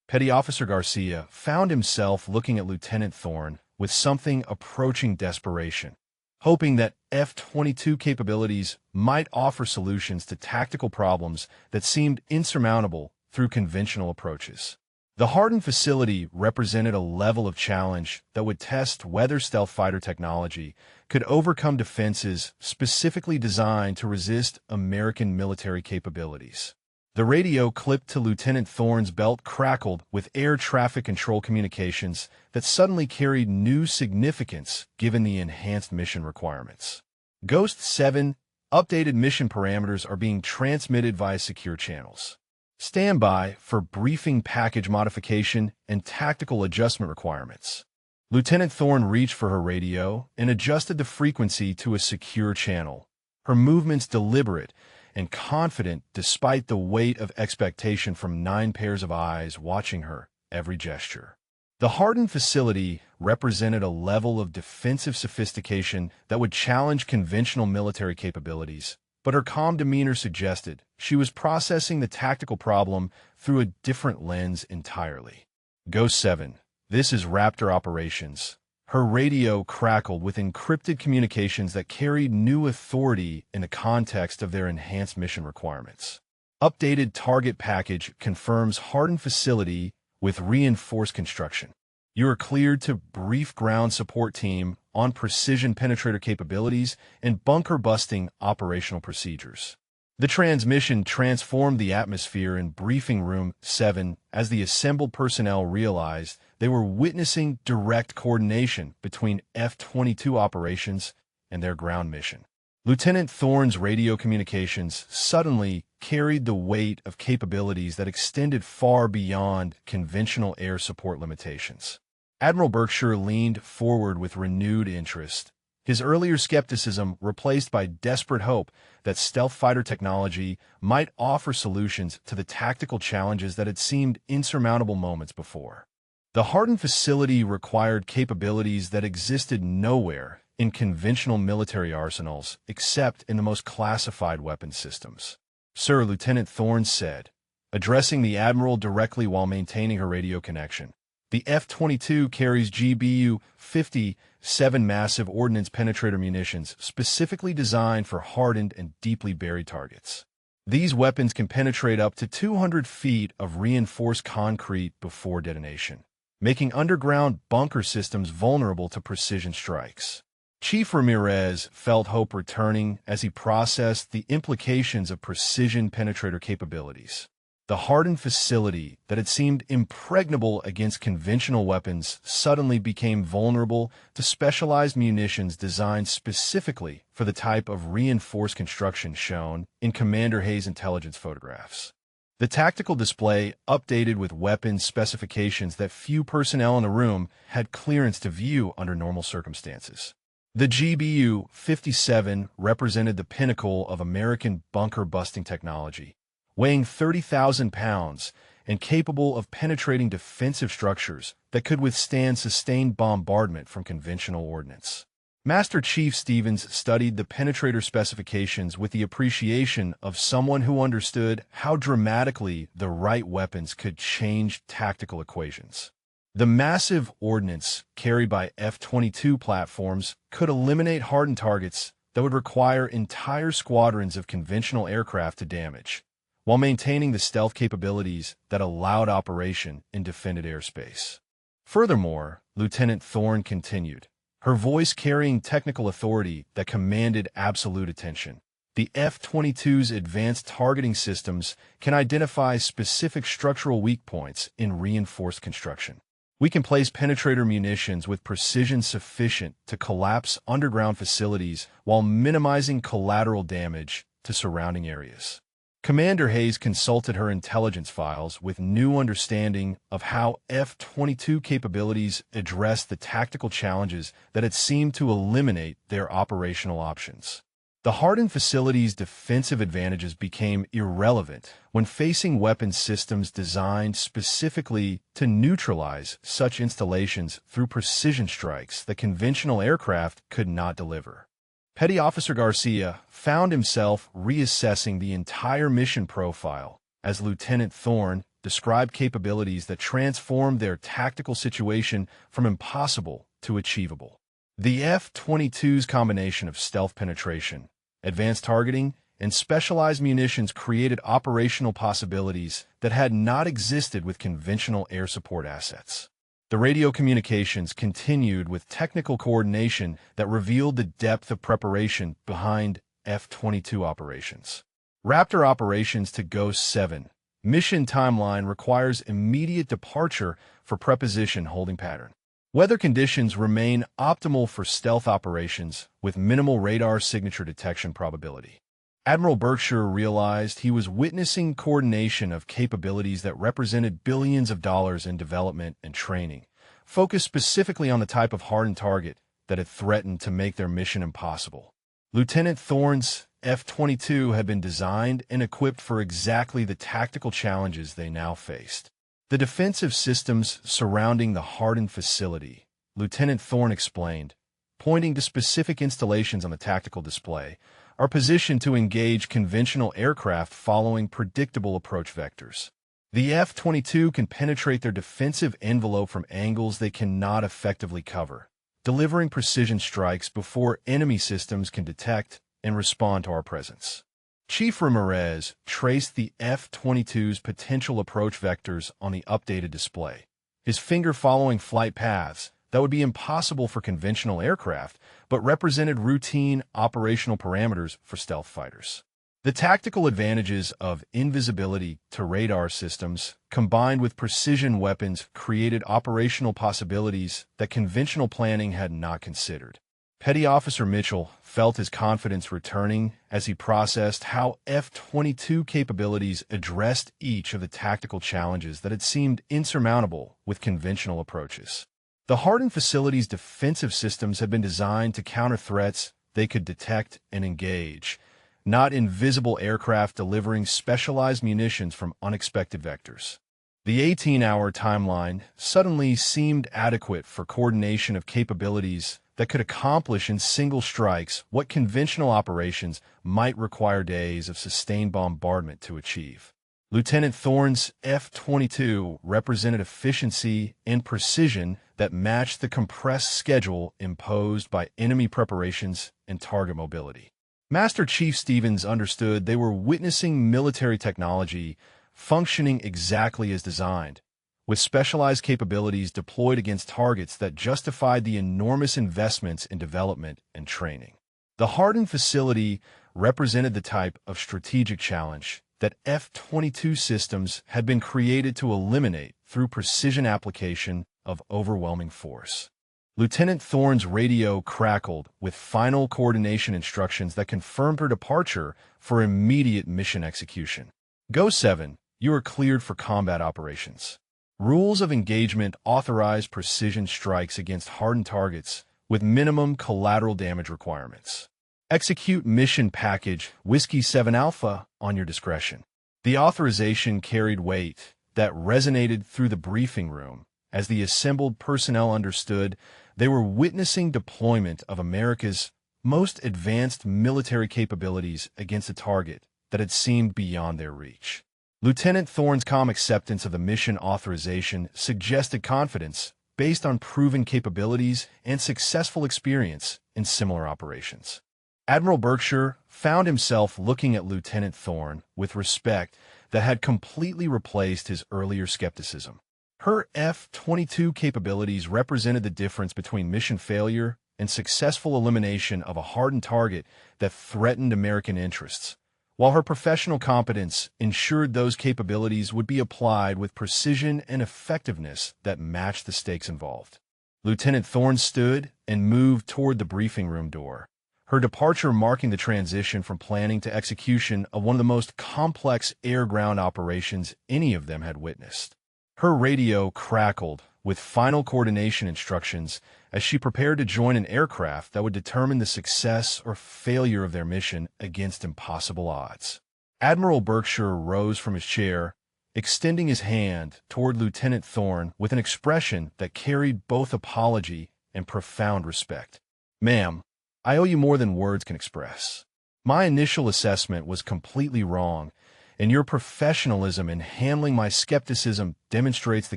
Petty Officer Garcia found himself looking at Lieutenant Thorne with something approaching desperation, hoping that F-22 capabilities might offer solutions to tactical problems that seemed insurmountable through conventional approaches. The hardened facility represented a level of challenge that would test whether stealth fighter technology could overcome defenses specifically designed to resist American military capabilities. The radio clipped to Lieutenant Thorne's belt crackled with air traffic control communications that suddenly carried new significance given the enhanced mission requirements. Ghost 7, updated mission parameters are being transmitted via secure channels. Stand by for briefing package modification and tactical adjustment requirements. Lieutenant Thorne reached for her radio and adjusted the frequency to a secure channel, her movements deliberate and confident despite the weight of expectation from 9 pairs of eyes watching her every gesture. The hardened facility represented a level of defensive sophistication that would challenge conventional military capabilities, but her calm demeanor suggested she was processing the tactical problem through a different lens entirely. Ghost 7, this is Raptor Operations. Her radio crackled with encrypted communications that carried new authority in the context of their enhanced mission requirements. Updated target package confirms hardened facility with reinforced construction. You are cleared to brief ground support team on precision penetrator capabilities and bunker-busting operational procedures. The transmission transformed the atmosphere in Briefing Room 7 as the assembled personnel realized they were witnessing direct coordination between F-22 operations and their ground mission. Lieutenant Thorne's radio communications suddenly carried the weight of capabilities that extended far beyond conventional air support limitations. Admiral Berkshire leaned forward with renewed interest, his earlier skepticism replaced by desperate hope that stealth fighter technology might offer solutions to the tactical challenges that had seemed insurmountable moments before. The hardened facility required capabilities that existed nowhere in conventional military arsenals except in the most classified weapons systems. "Sir," Lieutenant Thorne said, addressing the Admiral directly while maintaining her radio connection, "the F-22 carries GBU-57 massive ordnance penetrator munitions specifically designed for hardened and deeply buried targets. These weapons can penetrate up to 200 feet of reinforced concrete before detonation, making underground bunker systems vulnerable to precision strikes." Chief Ramirez felt hope returning as he processed the implications of precision penetrator capabilities. The hardened facility that had seemed impregnable against conventional weapons suddenly became vulnerable to specialized munitions designed specifically for the type of reinforced construction shown in Commander Hayes' intelligence photographs. The tactical display updated with weapons specifications that few personnel in the room had clearance to view under normal circumstances. The GBU-57 represented the pinnacle of American bunker-busting technology, weighing 30,000 pounds and capable of penetrating defensive structures that could withstand sustained bombardment from conventional ordnance. Master Chief Stevens studied the penetrator specifications with the appreciation of someone who understood how dramatically the right weapons could change tactical equations. The massive ordnance carried by F-22 platforms could eliminate hardened targets that would require entire squadrons of conventional aircraft to damage, while maintaining the stealth capabilities that allowed operation in defended airspace. Furthermore, Lieutenant Thorne continued, her voice carrying technical authority that commanded absolute attention, the F-22's advanced targeting systems can identify specific structural weak points in reinforced construction. We can place penetrator munitions with precision sufficient to collapse underground facilities while minimizing collateral damage to surrounding areas. Commander Hayes consulted her intelligence files with new understanding of how F-22 capabilities addressed the tactical challenges that had seemed to eliminate their operational options. The hardened facility's defensive advantages became irrelevant when facing weapons systems designed specifically to neutralize such installations through precision strikes that conventional aircraft could not deliver. Petty Officer Garcia found himself reassessing the entire mission profile as Lieutenant Thorne described capabilities that transformed their tactical situation from impossible to achievable. The F-22's combination of stealth penetration, advanced targeting, and specialized munitions created operational possibilities that had not existed with conventional air support assets. The radio communications continued with technical coordination that revealed the depth of preparation behind F-22 operations. Raptor operations to Ghost 7. Mission timeline requires immediate departure for preposition holding pattern. Weather conditions remain optimal for stealth operations with minimal radar signature detection probability. Admiral Berkshire realized he was witnessing coordination of capabilities that represented billions of dollars in development and training, focused specifically on the type of hardened target that had threatened to make their mission impossible. Lieutenant Thorne's F-22 had been designed and equipped for exactly the tactical challenges they now faced. The defensive systems surrounding the hardened facility, Lieutenant Thorne explained, pointing to specific installations on the tactical display, are positioned to engage conventional aircraft following predictable approach vectors. The F-22 can penetrate their defensive envelope from angles they cannot effectively cover, delivering precision strikes before enemy systems can detect and respond to our presence. Chief Ramirez traced the F-22's potential approach vectors on the updated display, his finger following flight paths that would be impossible for conventional aircraft, but represented routine operational parameters for stealth fighters. The tactical advantages of invisibility to radar systems, combined with precision weapons, created operational possibilities that conventional planning had not considered. Petty Officer Mitchell felt his confidence returning as he processed how F-22 capabilities addressed each of the tactical challenges that had seemed insurmountable with conventional approaches. The hardened facility's defensive systems had been designed to counter threats they could detect and engage, not invisible aircraft delivering specialized munitions from unexpected vectors. The 18-hour timeline suddenly seemed adequate for coordination of capabilities that could accomplish in single strikes what conventional operations might require days of sustained bombardment to achieve. Lieutenant Thorne's F-22 represented efficiency and precision that matched the compressed schedule imposed by enemy preparations and target mobility. Master Chief Stevens understood they were witnessing military technology functioning exactly as designed, with specialized capabilities deployed against targets that justified the enormous investments in development and training. The hardened facility represented the type of strategic challenge that F-22 systems had been created to eliminate through precision application of overwhelming force. Lieutenant Thorne's radio crackled with final coordination instructions that confirmed her departure for immediate mission execution. Go 7, you are cleared for combat operations. Rules of engagement authorize precision strikes against hardened targets with minimum collateral damage requirements. Execute mission package Whiskey 7 Alpha on your discretion. The authorization carried weight that resonated through the briefing room as the assembled personnel understood they were witnessing deployment of America's most advanced military capabilities against a target that had seemed beyond their reach. Lieutenant Thorne's calm acceptance of the mission authorization suggested confidence based on proven capabilities and successful experience in similar operations. Admiral Berkshire found himself looking at Lieutenant Thorne with respect that had completely replaced his earlier skepticism. Her F-22 capabilities represented the difference between mission failure and successful elimination of a hardened target that threatened American interests, while her professional competence ensured those capabilities would be applied with precision and effectiveness that matched the stakes involved. Lieutenant Thorne stood and moved toward the briefing room door, her departure marking the transition from planning to execution of one of the most complex air-ground operations any of them had witnessed. Her radio crackled with final coordination instructions as she prepared to join an aircraft that would determine the success or failure of their mission against impossible odds. Admiral Berkshire rose from his chair, extending his hand toward Lieutenant Thorne with an expression that carried both apology and profound respect. "Ma'am, I owe you more than words can express. My initial assessment was completely wrong, and your professionalism in handling my skepticism demonstrates the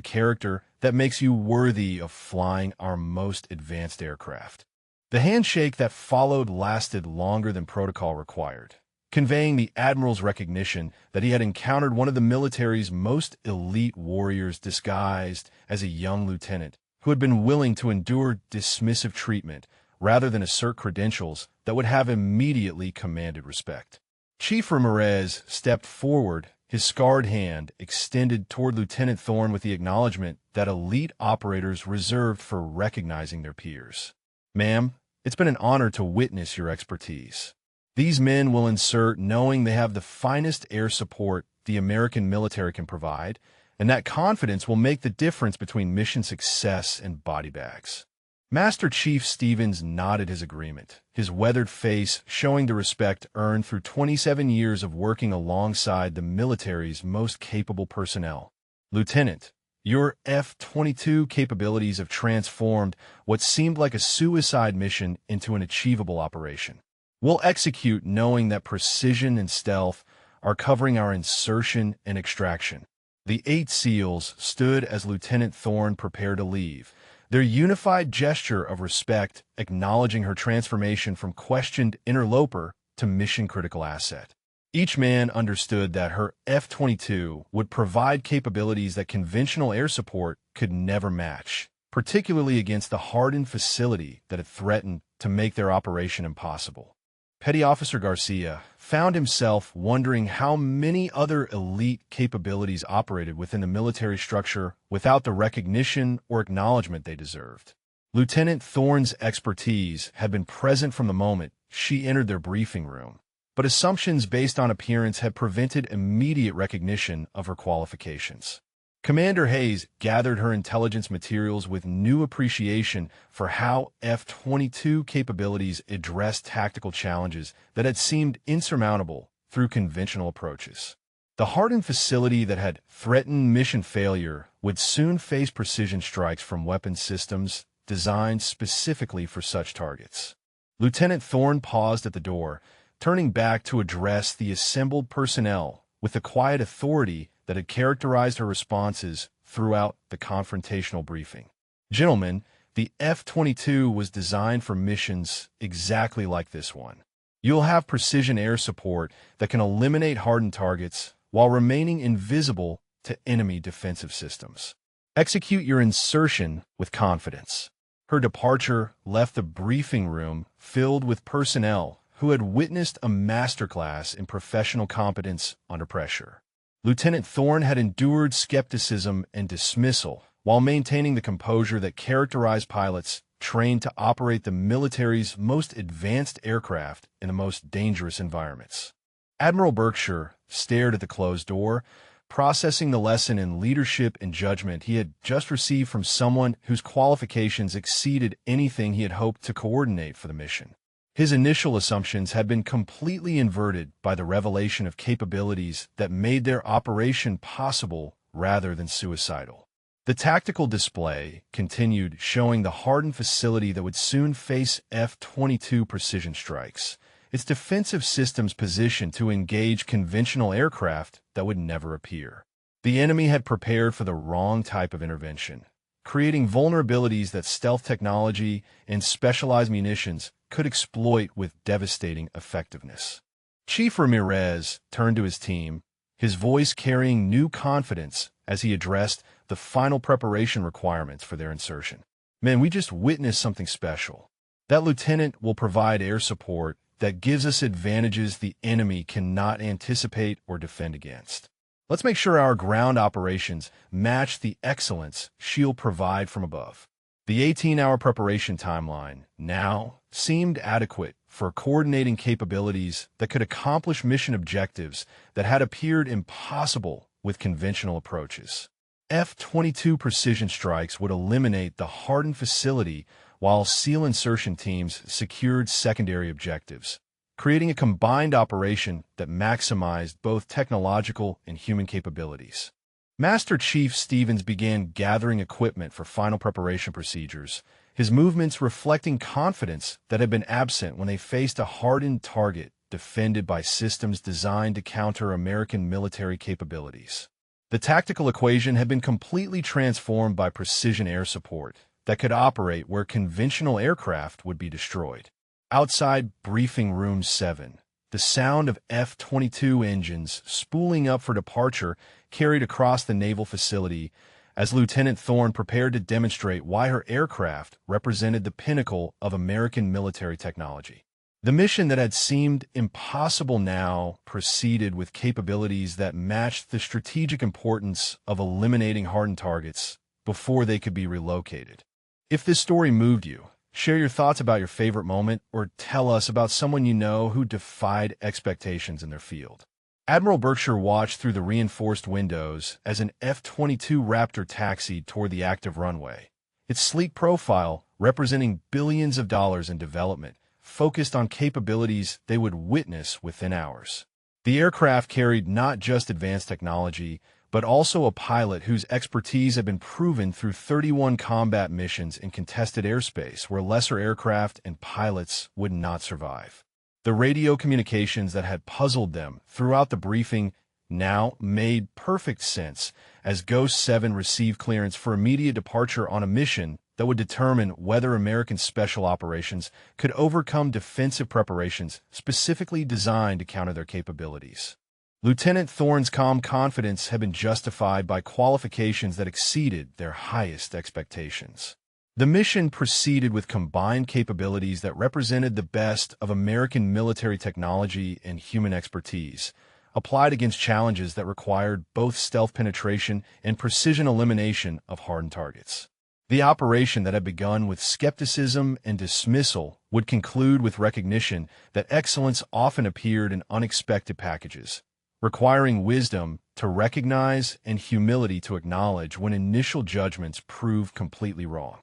character that makes you worthy of flying our most advanced aircraft." The handshake that followed lasted longer than protocol required, conveying the Admiral's recognition that he had encountered one of the military's most elite warriors disguised as a young lieutenant who had been willing to endure dismissive treatment rather than assert credentials that would have immediately commanded respect. Chief Ramirez stepped forward, his scarred hand extended toward Lieutenant Thorne with the acknowledgement that elite operators reserved for recognizing their peers. "Ma'am, it's been an honor to witness your expertise. These men will insert knowing they have the finest air support the American military can provide, and that confidence will make the difference between mission success and body bags." Master Chief Stevens nodded his agreement, his weathered face showing the respect earned through 27 years of working alongside the military's most capable personnel. "Lieutenant, your F-22 capabilities have transformed what seemed like a suicide mission into an achievable operation. We'll execute knowing that precision and stealth are covering our insertion and extraction." The 8 SEALs stood as Lieutenant Thorne prepared to leave, Their unified gesture of respect, acknowledging her transformation from questioned interloper to mission-critical asset. Each man understood that her F-22 would provide capabilities that conventional air support could never match, particularly against the hardened facility that had threatened to make their operation impossible. Petty Officer Garcia found himself wondering how many other elite capabilities operated within the military structure without the recognition or acknowledgement they deserved. Lieutenant Thorne's expertise had been present from the moment she entered their briefing room, but assumptions based on appearance had prevented immediate recognition of her qualifications. Commander Hayes gathered her intelligence materials with new appreciation for how F-22 capabilities addressed tactical challenges that had seemed insurmountable through conventional approaches. The hardened facility that had threatened mission failure would soon face precision strikes from weapon systems designed specifically for such targets. Lieutenant Thorne paused at the door, turning back to address the assembled personnel with the quiet authority that had characterized her responses throughout the confrontational briefing. Gentlemen, the F-22 was designed for missions exactly like this one. You'll have precision air support that can eliminate hardened targets while remaining invisible to enemy defensive systems. Execute your insertion with confidence. Her departure left the briefing room filled with personnel who had witnessed a masterclass in professional competence under pressure. Lieutenant Thorne had endured skepticism and dismissal while maintaining the composure that characterized pilots trained to operate the military's most advanced aircraft in the most dangerous environments. Admiral Berkshire stared at the closed door, processing the lesson in leadership and judgment he had just received from someone whose qualifications exceeded anything he had hoped to coordinate for the mission. His initial assumptions had been completely inverted by the revelation of capabilities that made their operation possible rather than suicidal. The tactical display continued, showing the hardened facility that would soon face F-22 precision strikes, its defensive systems positioned to engage conventional aircraft that would never appear. The enemy had prepared for the wrong type of intervention, creating vulnerabilities that stealth technology and specialized munitions could exploit with devastating effectiveness. Chief Ramirez turned to his team, his voice carrying new confidence as he addressed the final preparation requirements for their insertion. "Men, we just witnessed something special. That lieutenant will provide air support that gives us advantages the enemy cannot anticipate or defend against. Let's make sure our ground operations match the excellence she'll provide from above." The 18-hour preparation timeline now seemed adequate for coordinating capabilities that could accomplish mission objectives that had appeared impossible with conventional approaches. F-22 precision strikes would eliminate the hardened facility while SEAL insertion teams secured secondary objectives, creating a combined operation that maximized both technological and human capabilities. Master Chief Stevens began gathering equipment for final preparation procedures, his movements reflecting confidence that had been absent when they faced a hardened target defended by systems designed to counter American military capabilities. The tactical equation had been completely transformed by precision air support that could operate where conventional aircraft would be destroyed. Outside Briefing Room 7, the sound of F-22 engines spooling up for departure carried across the naval facility as Lieutenant Thorne prepared to demonstrate why her aircraft represented the pinnacle of American military technology. The mission that had seemed impossible now proceeded with capabilities that matched the strategic importance of eliminating hardened targets before they could be relocated. If this story moved you, share your thoughts about your favorite moment or tell us about someone you know who defied expectations in their field. Admiral Berkshire watched through the reinforced windows as an F-22 Raptor taxied toward the active runway. Its sleek profile, representing billions of dollars in development, focused on capabilities they would witness within hours. The aircraft carried not just advanced technology, but also a pilot whose expertise had been proven through 31 combat missions in contested airspace where lesser aircraft and pilots would not survive. The radio communications that had puzzled them throughout the briefing now made perfect sense as Ghost 7 received clearance for immediate departure on a mission that would determine whether American special operations could overcome defensive preparations specifically designed to counter their capabilities. Lieutenant Thorne's calm confidence had been justified by qualifications that exceeded their highest expectations. The mission proceeded with combined capabilities that represented the best of American military technology and human expertise, applied against challenges that required both stealth penetration and precision elimination of hardened targets. The operation that had begun with skepticism and dismissal would conclude with recognition that excellence often appeared in unexpected packages, requiring wisdom to recognize and humility to acknowledge when initial judgments proved completely wrong.